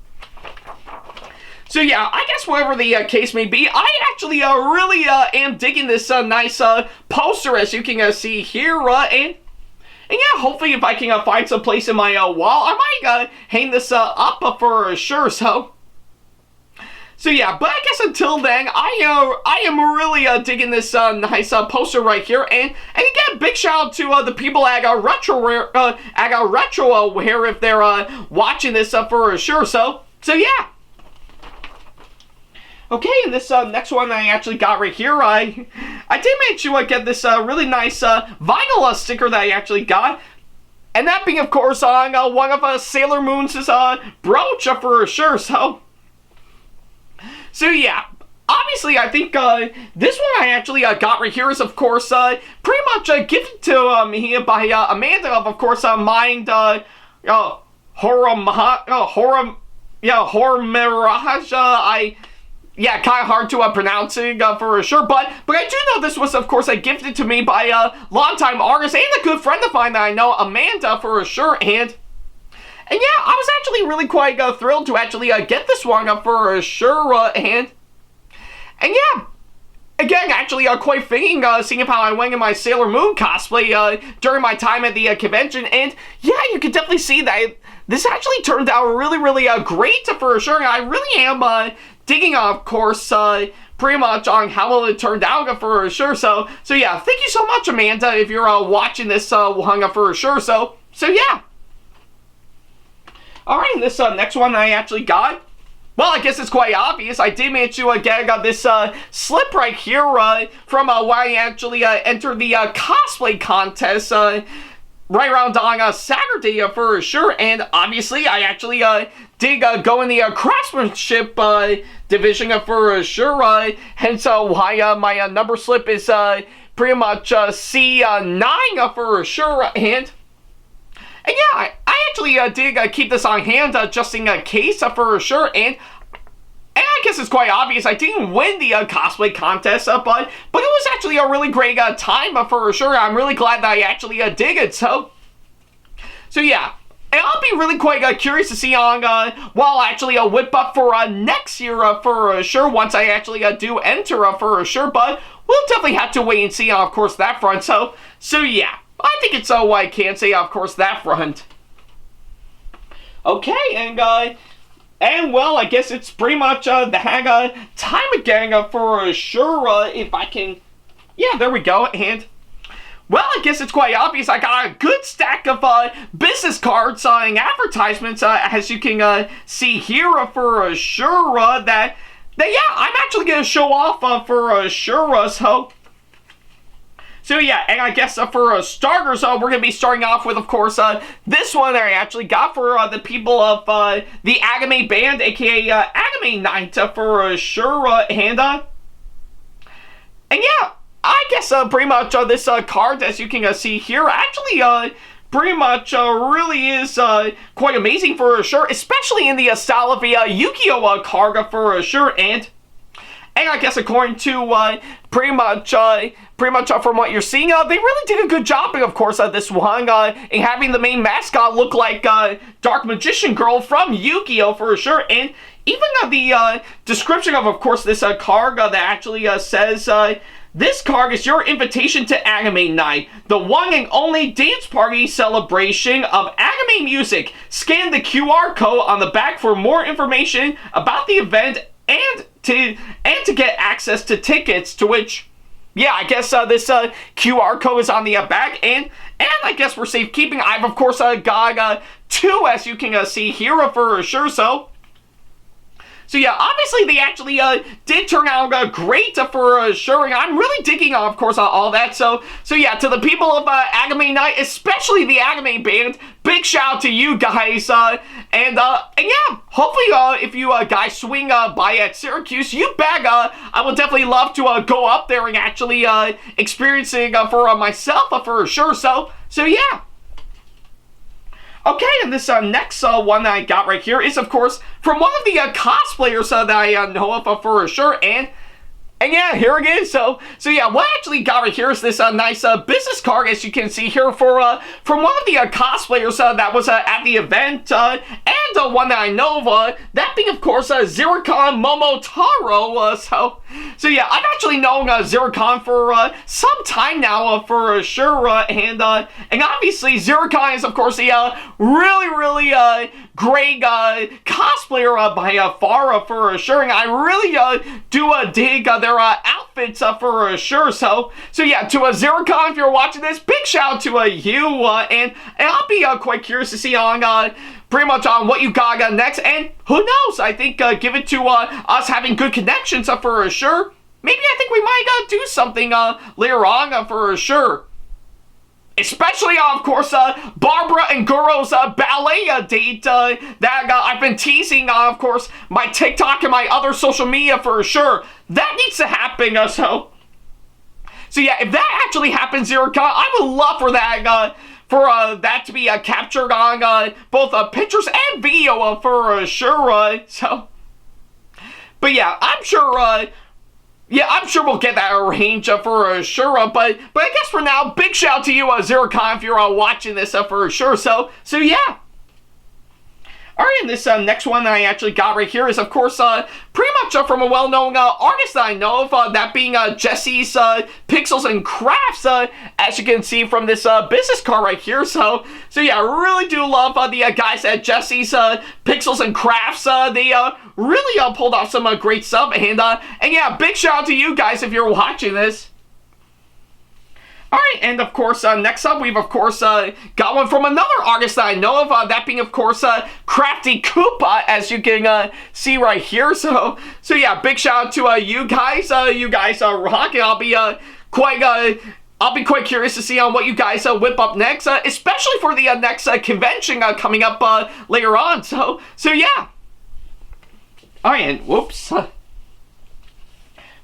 yeah, I guess whatever the case may be, I actually really am digging this nice poster, as you can see here, and yeah, hopefully if I can find some place in my wall, I might hang this up for sure. So yeah, but I guess until then, I am really digging this nice poster right here, and again, big shout out to the people at Retro if they're watching this for sure. So yeah. Okay, and this next one I actually got right here, I did manage to get this really nice vinyl sticker that I actually got. And that being, of course, on one of Sailor Moon's brooch for sure. So yeah, obviously I think this one I actually got right here is, of course, pretty much gifted to me by Amanda of course, Mind Horror Mirage. Yeah, kind of hard to pronounce it for sure, but I do know this was, of course, gifted to me by a longtime artist and a good friend of mine that I know, Amanda, for sure. And yeah, I was actually really quite thrilled to actually get this one for sure. And yeah, again, actually quite fitting, seeing how I went in my Sailor Moon cosplay during my time at the convention. And yeah, you can definitely see that this actually turned out really great for sure. And I really am digging, of course, pretty much on how it turned out for sure. So yeah, thank you so much, Amanda, if you're watching this one for sure. So yeah. All right, and this next one I actually got, well, I guess it's quite obvious. I did manage to get this slip right here from when I actually entered the cosplay contest right around on Saturday for sure. And obviously, I actually did go in the craftsmanship division for sure. Hence why my number slip is pretty much C9 for sure. And yeah, I actually did keep this on hand just in case for sure. And I guess it's quite obvious I didn't win the cosplay contest, but it was actually a really great time for sure. I'm really glad that I actually did it. So yeah. And I'll be really quite curious to see on, well, actually, whip up for next year for sure, once I actually do enter for sure, but we'll definitely have to wait and see, of course, that front. So yeah, I think it's what I can say, of course, that front. Okay, and well, I guess it's pretty much the time again for sure, if I can, yeah, there we go, and well, I guess it's quite obvious. I got a good stack of business cards and advertisements, as you can see here for sure, that yeah, I'm actually going to show off for sure, so yeah, and I guess for starters, we're going to be starting off with, of course, this one that I actually got for the people of the Anime Band, aka Anime Night, for sure, and yeah, I guess pretty much this card, as you can see here, actually pretty much really is quite amazing for sure, especially in the style of a Yu-Gi-Oh card for sure, and I guess according to pretty much from what you're seeing, they really did a good job, of course, this one, in having the main mascot look like Dark Magician Girl from Yu-Gi-Oh for sure, and even the description of course, this card that actually says, this card is your invitation to Anime Night, the one and only dance party celebration of anime music. Scan the QR code on the back for more information about the event and to get access to tickets, to which, yeah, I guess this QR code is on the back, and I guess for safekeeping, I've of course got two, as you can see here for sure, so yeah, obviously they actually did turn out great for sure, and I'm really digging, of course, all that. So yeah, to the people of Anime Night, especially the Anime Band, big shout out to you guys. And yeah, hopefully if you guys swing by at Syracuse, you bag. I would definitely love to go up there and actually experiencing for myself for sure. So yeah. Okay, and this next one that I got right here is, of course, from one of the cosplayers that I know of for sure, and yeah, here it is. So yeah, what I actually got right here is this nice business card, as you can see here, for from one of the cosplayers that was at the event, and one that I know of, that being, of course, Zircon Momotaro. So yeah, I've actually known Zircon for some time now for sure, and obviously Zircon is, of course, a really great cosplayer by far for sure, and I really do dig their outfits for sure. So yeah, to Zircon, if you're watching this, big shout out to you, and I'll be quite curious to see on pretty much on what you got next, and who knows, I think given to us having good connections for sure, maybe I think we might do something later on for sure. Especially, of course, Barbara and Guro's ballet date that I've been teasing, of course, my TikTok and my other social media for sure. That needs to happen, so yeah, if that actually happens, Zircon, I would love for that, that to be captured on both pictures and video for sure, but yeah, I'm sure, yeah, I'm sure we'll get that arranged for sure, but I guess for now, big shout out to you, Zircon, if you're watching this for sure, so yeah. Alright, and this next one that I actually got right here is, of course, pretty much from a well-known artist that I know of, that being Jesse's Pixels and Crafts, as you can see from this business card right here. So yeah, I really do love the guys at Jesse's Pixels and Crafts. They really pulled off some great stuff, and yeah, big shout out to you guys if you're watching this. Alright, and of course, next up, we've of course got one from another artist that I know of, that being, of course, Crafty Koopa, as you can see right here. So yeah, big shout out to you guys. You guys rock, and I'll be quite curious to see on what you guys whip up next, especially for the next convention coming up later on. So yeah. Alright, and whoops,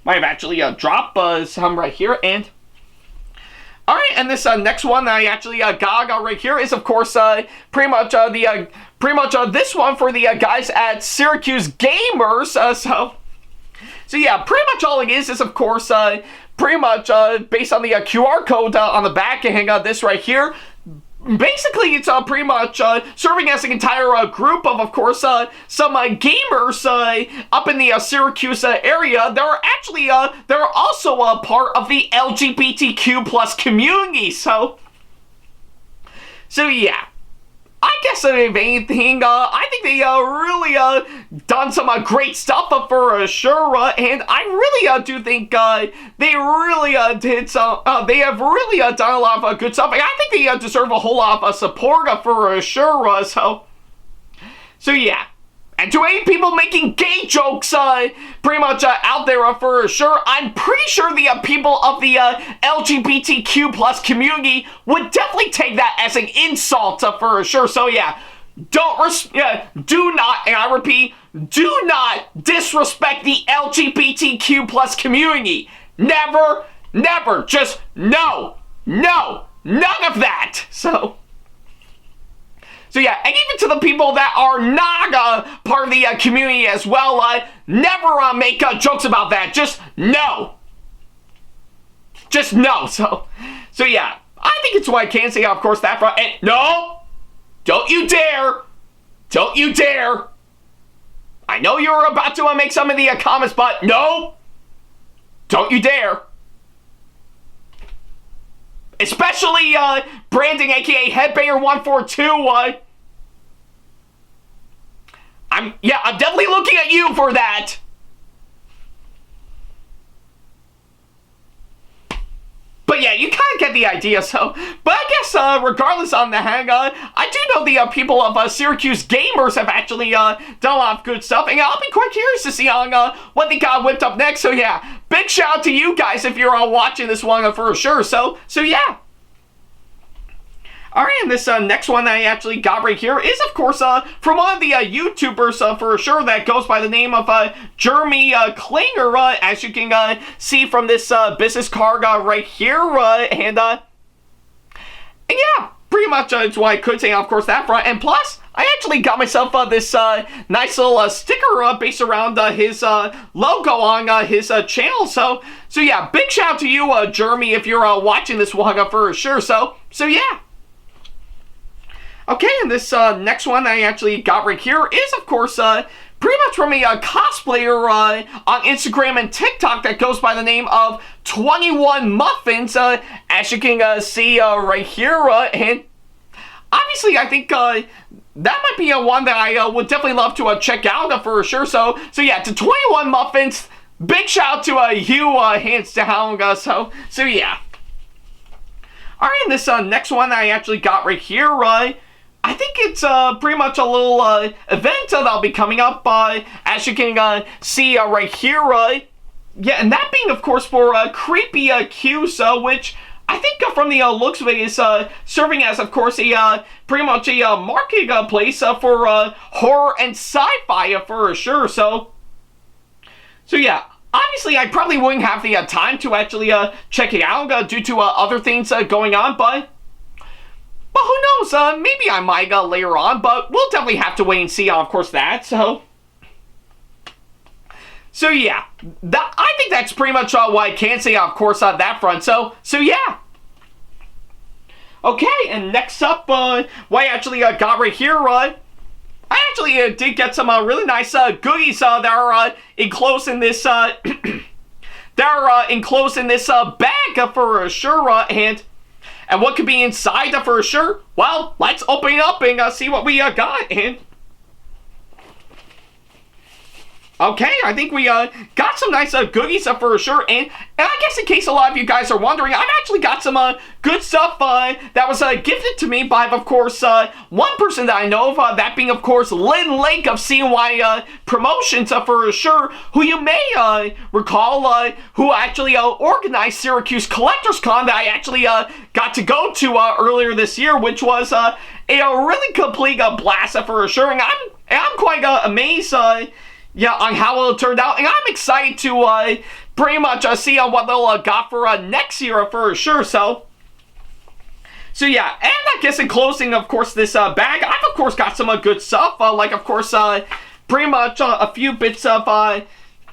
might have actually dropped some right here, and alright, and this next one that I actually got right here is, of course, pretty much this one for the guys at Syracuse Gamers. So yeah, pretty much all it is, of course, pretty much based on the QR code on the back, and this right here. basically, it's pretty much serving as an entire group of course, some gamers up in the Syracuse area. They're actually, they're also a part of the LGBTQ plus community. So yeah. I guess if anything, I think they really done some great stuff for sure, and I really do think they really did some. They have really done a lot of good stuff, and I think they deserve a whole lot of support for sure. So yeah. And to any people making gay jokes pretty much out there for sure, I'm pretty sure the people of the LGBTQ plus community would definitely take that as an insult for sure. So yeah, do not, and I repeat, do not disrespect the LGBTQ plus community. Never, never, just no, none of that. So yeah, and even to the people that are not part of the community as well, never make jokes about that. Just no. Just no. So yeah, I think it's what I can say, of course, that front. And no, don't you dare. Don't you dare. I know you're about to make some of the comments, but no, don't you dare. Especially Brandon, aka Headbanger142. I'm definitely looking at you for that. But yeah, you kind of get the idea. So, but I guess regardless on the hang, I do know the people of Syracuse Gamers have actually done a lot of good stuff, and I'll be quite curious to see on what they got whipped up next. So yeah, big shout out to you guys if you're watching this one for sure. So yeah. Alright, and this next one that I actually got right here is, of course, from one of the YouTubers for sure that goes by the name of Jeremy Klinger, as you can see from this business card right here, and yeah, pretty much it's what I could say, of course, that front, and plus, I actually got myself this nice little sticker based around his logo on his channel, so yeah, big shout out to you, Jeremy, if you're watching this one for sure, so yeah. Okay, and this next one that I actually got right here is, of course, pretty much from a cosplayer on Instagram and TikTok that goes by the name of 21 Muffins, as you can see right here, and obviously I think that might be one that I would definitely love to check out for sure, so yeah, to 21 Muffins, big shout out to you, hands down, so yeah. Alright, and this next one that I actually got right here, I think it's pretty much a little event that'll be coming up, as you can see right here. Yeah, and that being, of course, for Creepy Koopa, which I think from the looks of it is serving as, of course, a pretty much a marketplace for horror and sci-fi for sure. So yeah. Obviously, I probably wouldn't have the time to actually check it out due to other things going on, but who knows, maybe I might later on, but we'll definitely have to wait and see, of course, that, so yeah, I think that's pretty much what I can say, of course, on that front, so yeah. Okay, and next up, what I actually got right here, I actually did get some really nice goodies that are enclosed in this, enclosed in this bag for sure, and what could be inside for sure? Well, let's open it up and see what we got. And okay, I think we got some nice goodies for sure. And I guess in case a lot of you guys are wondering, I've actually got some good stuff that was gifted to me by, of course, one person that I know of, that being, of course, Lynn Lake of CNY Promotions for sure, who you may recall, who actually organized Syracuse Collectors Con that I actually got to go to earlier this year, which was a really complete blast for sure. And I'm quite amazed yeah, on how it turned out, and I'm excited to pretty much see what they'll got for next year for sure. So yeah, and I guess in closing, of course, this bag, I've of course got some good stuff, like of course pretty much a few bits of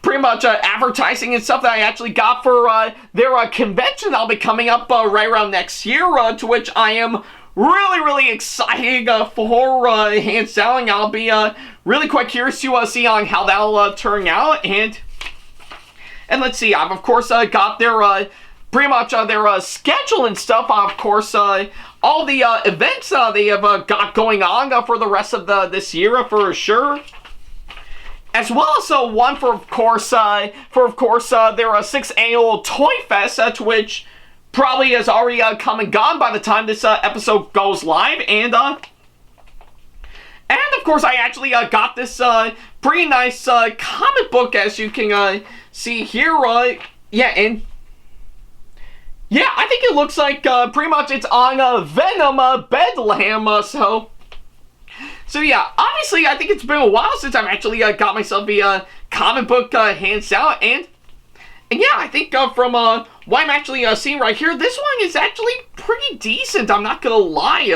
pretty much advertising and stuff that I actually got for their convention that'll be coming up right around next year, to which I am really exciting for hand selling. I'll be really quite curious to see on how that'll turn out. And let's see, I've of course got their pretty much their schedule and stuff. Of course, all the events they have got going on for the rest of this year for sure. As well as one for of course their 6th annual Toy Fest, to which probably has already come and gone by the time this episode goes live. And of course I actually got this pretty nice comic book, as you can see here. Yeah, and yeah, I think it looks like pretty much it's on Venom Bedlam. So yeah, obviously I think it's been a while since I've actually got myself a comic book hands out, and yeah, I think from what I'm actually seeing right here, this one is actually pretty decent, I'm not gonna lie.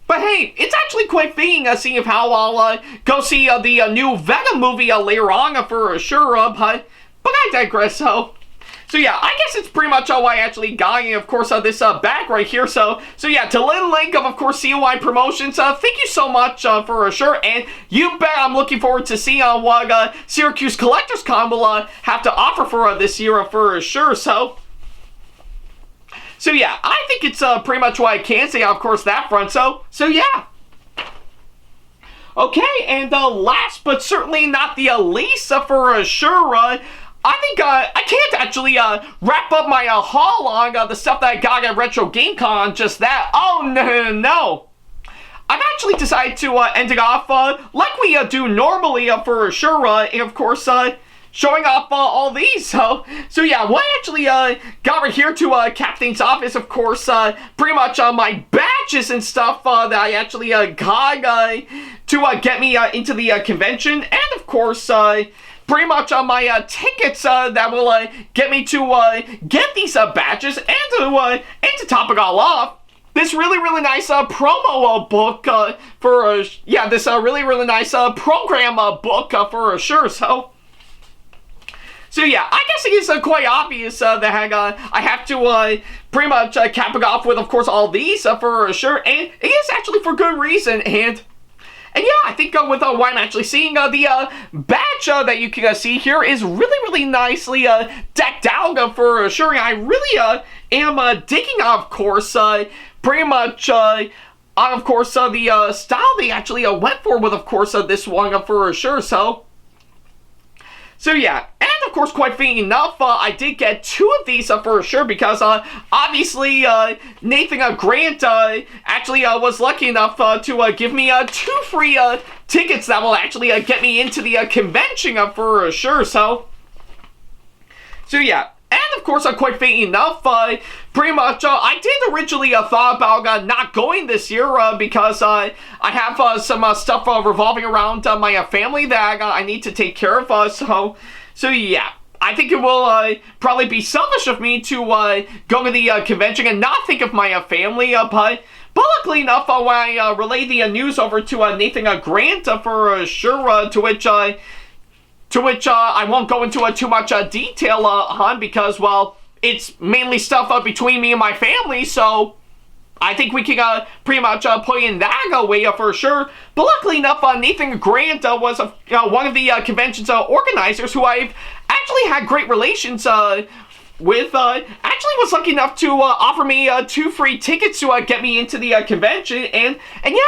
But hey, it's actually quite fitting seeing of how I'll go see the new Venom movie later on for sure, but I digress. So yeah, I guess it's pretty much why I actually got, of course, this bag right here. So yeah, to Little Link of course, COI Promotions, thank you so much for sure. And you bet I'm looking forward to seeing what Syracuse Collectors Con will have to offer for this year for sure. So yeah, I think it's pretty much what I can say, of course, that front. So yeah. Okay, and last but certainly not the least for sure, I think I can't actually wrap up my haul on the stuff that I got at RetroGameCon just that. Oh, no. I've actually decided to end it off like we do normally for sure, and of course showing off all these. So yeah, what I actually got right here to cap things off is of course pretty much my badges and stuff that I actually got to get me into the convention, and of course pretty much on my tickets that will get me to get these badges, and to top it all off, this really nice promo book for yeah, this really nice program book for sure. So yeah, I guess it is quite obvious that I have to pretty much cap it off with of course all these for sure, and it is actually for good reason. And yeah, I think with what I'm actually seeing, the badge that you can see here is really nicely decked out for sure. I really am digging, of course, pretty much, of course, the style they actually went for with, of course, this one for sure. So yeah, and of course, quite fitting enough, I did get 2 of these for sure, because obviously Nathan Grant actually was lucky enough to give me 2 free tickets that will actually get me into the convention for sure. So yeah. And of course, quite fitting enough, pretty much, I did originally thought about not going this year because I have some stuff revolving around my family that I need to take care of. So yeah, I think it will probably be selfish of me to go to the convention and not think of my family. But luckily enough, when I relayed the news over to Nathan Grant for sure, to which I won't go into too much detail on, because, well, it's mainly stuff between me and my family, so I think we can pretty much put in that way for sure. But luckily enough, Nathan Grant was one of the convention's organizers who I've actually had great relations with. Actually was lucky enough to offer me 2 free tickets to get me into the convention, and yeah,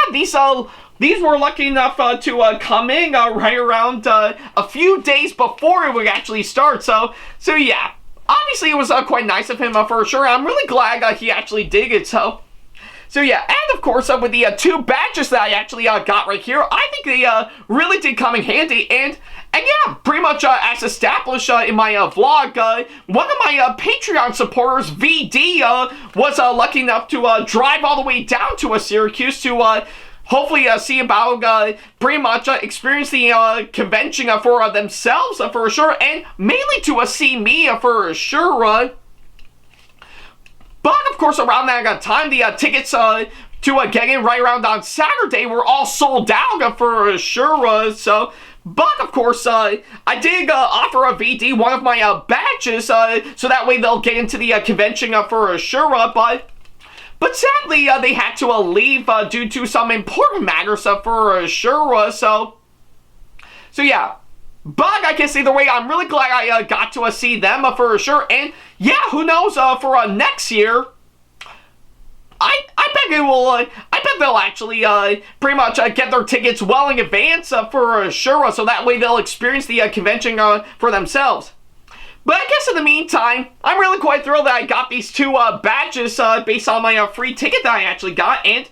these were lucky enough to come in right around a few days before it would actually start. So yeah, obviously it was quite nice of him for sure. I'm really glad he actually did it. So yeah, and of course with the 2 badges that I actually got right here, I think they really did come in handy. And yeah, pretty much as established in my vlog, one of my Patreon supporters, VD, was lucky enough to drive all the way down to Syracuse to hopefully see about pretty much experience the convention for themselves for sure, and mainly to see me for sure. But of course, around that time, the tickets to get in right around on Saturday were all sold out for sure. But of course, I did offer a VD one of my badges, so that way they'll get into the convention for sure. But but sadly, they had to leave due to some important matters for sure. So yeah. But I guess either way, I'm really glad I got to see them for sure. And yeah, who knows, for next year, I bet it will, I bet they'll actually pretty much get their tickets well in advance for sure. So that way they'll experience the convention for themselves. But I guess in the meantime, I'm really quite thrilled that I got these two badges based on my free ticket that I actually got. And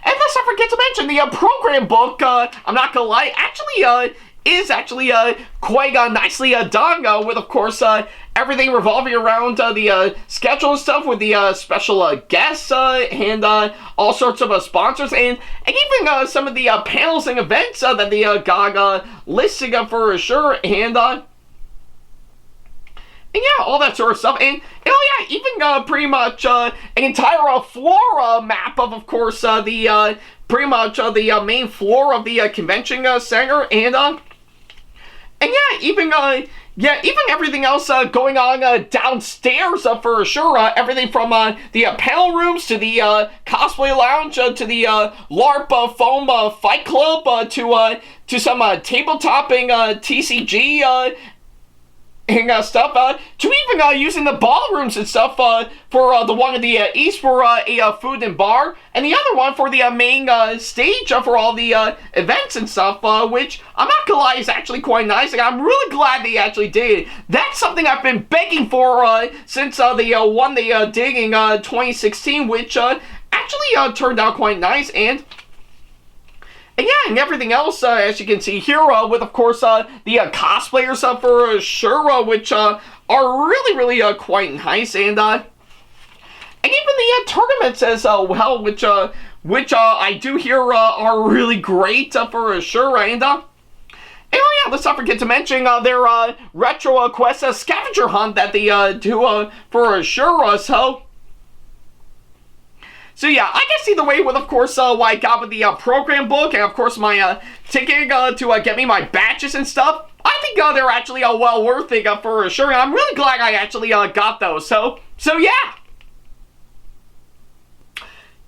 let's not forget to mention the program book, I'm not gonna lie, actually is actually quite nicely done with, of course, everything revolving around the schedule and stuff with the special guests and all sorts of sponsors and even some of the panels and events that they got listing for sure and yeah, all that sort of stuff. And oh yeah, even pretty much an entire floor map of course, the pretty much the main floor of the convention center and yeah, even everything else going on downstairs for sure. Everything from the panel rooms to the cosplay lounge to the LARP foam fight club to some tabletopping TCG and stuff, to even using the ballrooms and stuff for the one in the east for a food and bar, and the other one for the main stage for all the events and stuff, which I'm not gonna lie is actually quite nice. And I'm really glad they actually did. That's something I've been begging for since the one they did in 2016, which actually turned out quite nice. And yeah, and everything else, as you can see here, with, of course, the cosplayers for sure, which are really, really quite nice, and even the tournaments as well, which I do hear are really great for sure, and oh yeah, let's not forget to mention their Retro Quest scavenger hunt that they do for sure, So yeah, I guess either way with, of course, what I got with the program book and, of course, my ticket to get me my badges and stuff, I think they're actually well worth it for sure. And I'm really glad I actually got those. So yeah.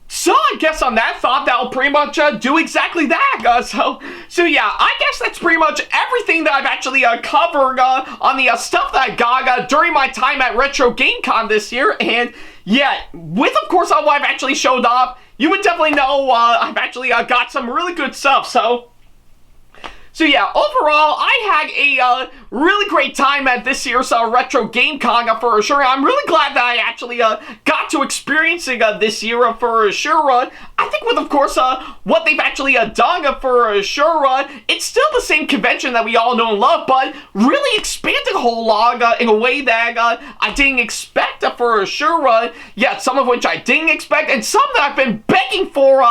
So I guess on that thought, that'll pretty much do exactly that. So yeah, I guess that's pretty much everything that I've actually covered on the stuff that I got during my time at RetroGameCon this year. And yeah, with, of course, what I've actually showed off, you would definitely know I've actually got some really good stuff. So yeah, overall, I had a really great time at this year's RetroGameCon for sure. I'm really glad that I actually got to experiencing this year for sure. I think with, of course, what they've actually done for sure, it's still the same convention that we all know and love, but really expanded a whole lot in a way that I didn't expect for sure. Yeah, some of which I didn't expect, and some that I've been begging for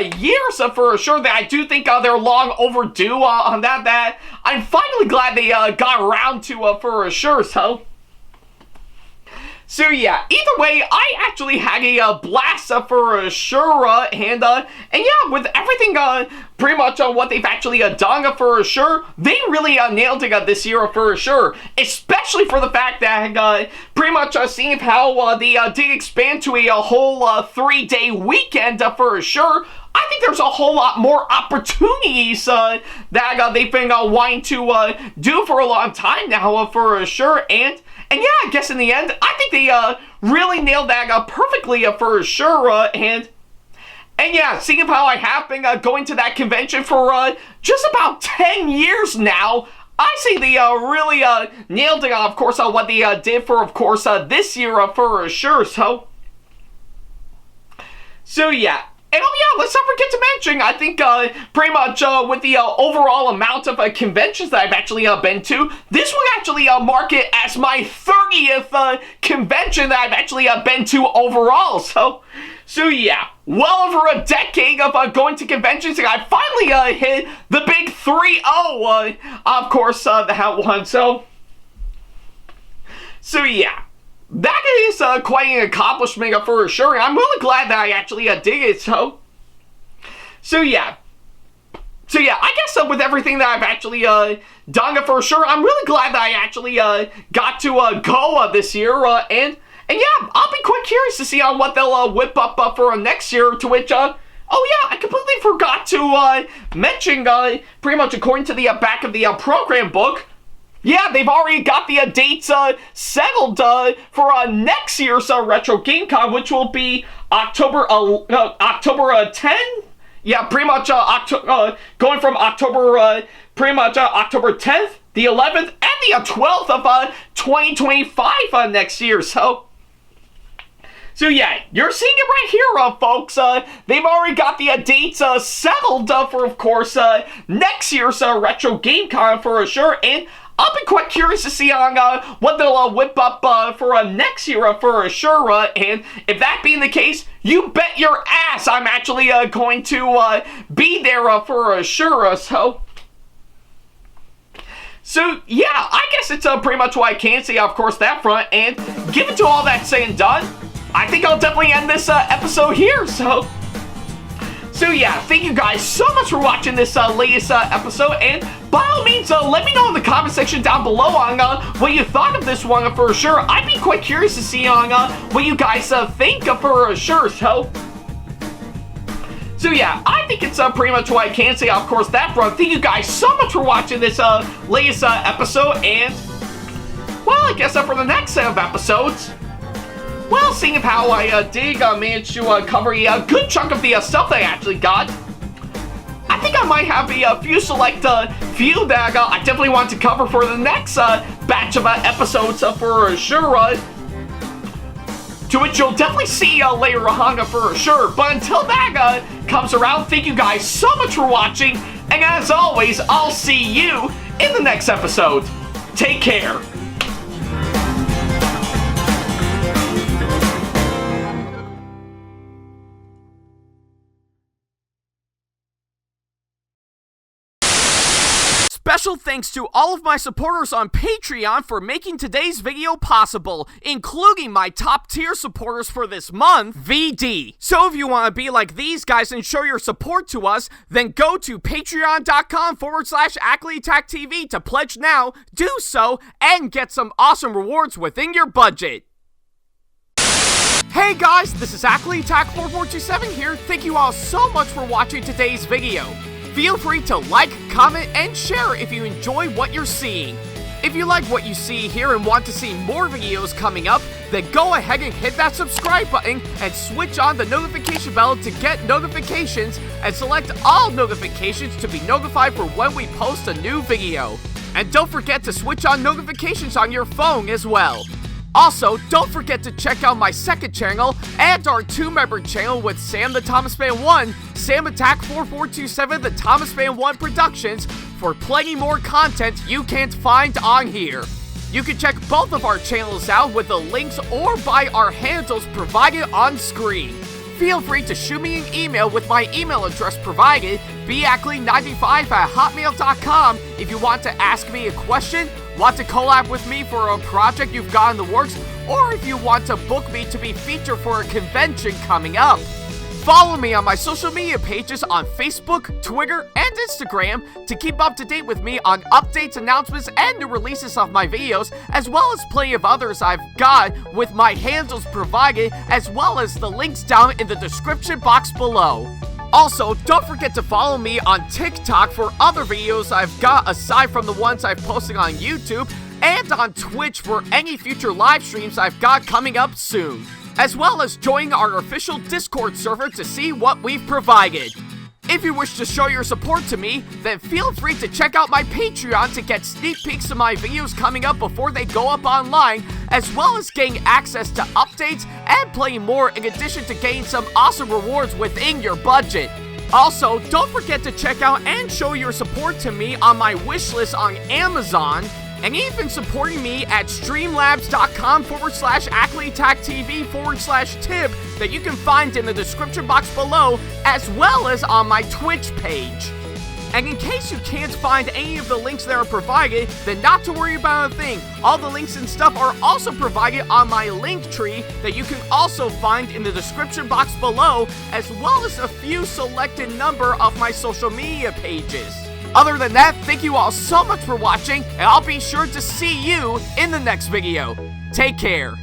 years for sure, that I do think they're long overdue on that I'm finally glad they got around to for sure. So yeah, either way, I actually had a blast for sure, and yeah, with everything pretty much what they've actually done for sure, they really nailed it this year for sure, especially for the fact that pretty much seeing how they did expand to a whole 3-day weekend for sure. I think there's a whole lot more opportunities that they've been wanting to do for a long time now for sure. And yeah, I guess in the end, I think they really nailed that perfectly for sure. And yeah, seeing how I have been going to that convention for just about 10 years now, I say they really nailed it, of course, what they did for, of course, this year for sure. So yeah. And oh yeah, let's not forget to mention, I think pretty much with the overall amount of conventions that I've actually been to, this will actually mark it as my 30th convention that I've actually been to overall. So yeah, well over a decade of going to conventions, and I finally hit the big 3-0, of course, that one. So yeah. That is quite an accomplishment for sure, and I'm really glad that I actually did it, so yeah. So yeah, I guess with everything that I've actually done for sure, I'm really glad that I actually got to go this year, and And yeah, I'll be quite curious to see on what they'll whip up for next year, to which, oh yeah, I completely forgot to mention, pretty much according to the back of the program book, yeah, they've already got the dates settled for next year's RetroGameCon, which will be October 10? Yeah, pretty much going from October, October 10th, the 11th, and the 12th of 2025 next year. So yeah, you're seeing it right here, folks. They've already got the dates settled for, of course, next year's RetroGameCon for sure, and I'll be quite curious to see on what they'll whip up for next year for sure, and if that being the case, you bet your ass I'm actually going to be there for sure, So yeah, I guess it's pretty much what I can say, of course, that front, and given to all that said and done, I think I'll definitely end this episode here, So yeah, thank you guys so much for watching this latest episode, and by all means, let me know in the comment section down below on what you thought of this one for sure. I'd be quite curious to see on what you guys think for sure, So yeah, I think it's pretty much what I can say, of course, that front. Thank you guys so much for watching this latest episode, and, well, I guess for the next set of episodes, well, seeing how I did manage to cover a good chunk of the stuff that I actually got, I think I might have a few select few that I definitely want to cover for the next batch of episodes for sure, to which you'll definitely see later on for sure. But until that comes around, thank you guys so much for watching, and as always, I'll see you in the next episode. Take care. Special thanks to all of my supporters on Patreon for making today's video possible, including my top tier supporters for this month, VD. So if you want to be like these guys and show your support to us, then go to patreon.com/AckleyTagTV to pledge now, do so, and get some awesome rewards within your budget. Hey guys, this is AckleyTag4427 here. Thank you all so much for watching today's video. Feel free to like, comment, and share if you enjoy what you're seeing. If you like what you see here and want to see more videos coming up, then go ahead and hit that subscribe button and switch on the notification bell to get notifications, and select all notifications to be notified for when we post a new video. And don't forget to switch on notifications on your phone as well. Also, don't forget to check out my second channel and our 2-member channel with Sam the Thomas Fan 1, SamAttack4427TheThomasFan1 Productions, for plenty more content you can't find on here. You can check both of our channels out with the links or by our handles provided on screen. Feel free to shoot me an email with my email address provided, backley95@hotmail.com, if you want to ask me a question, want to collab with me for a project you've got in the works, or if you want to book me to be featured for a convention coming up. Follow me on my social media pages on Facebook, Twitter, and Instagram to keep up to date with me on updates, announcements, and new releases of my videos, as well as plenty of others I've got with my handles provided, as well as the links down in the description box below. Also, don't forget to follow me on TikTok for other videos I've got aside from the ones I've posted on YouTube, and on Twitch for any future live streams I've got coming up soon, as well as join our official Discord server to see what we've provided. If you wish to show your support to me, then feel free to check out my Patreon to get sneak peeks of my videos coming up before they go up online, as well as getting access to updates and playing more, in addition to getting some awesome rewards within your budget. Also, don't forget to check out and show your support to me on my wishlist on Amazon, and even supporting me at streamlabs.com/AckleyTagTV/tip that you can find in the description box below, as well as on my Twitch page. And in case you can't find any of the links that are provided, then not to worry about a thing. All the links and stuff are also provided on my link tree that you can also find in the description box below, as well as a few selected number of my social media pages. Other than that, thank you all so much for watching, and I'll be sure to see you in the next video. Take care.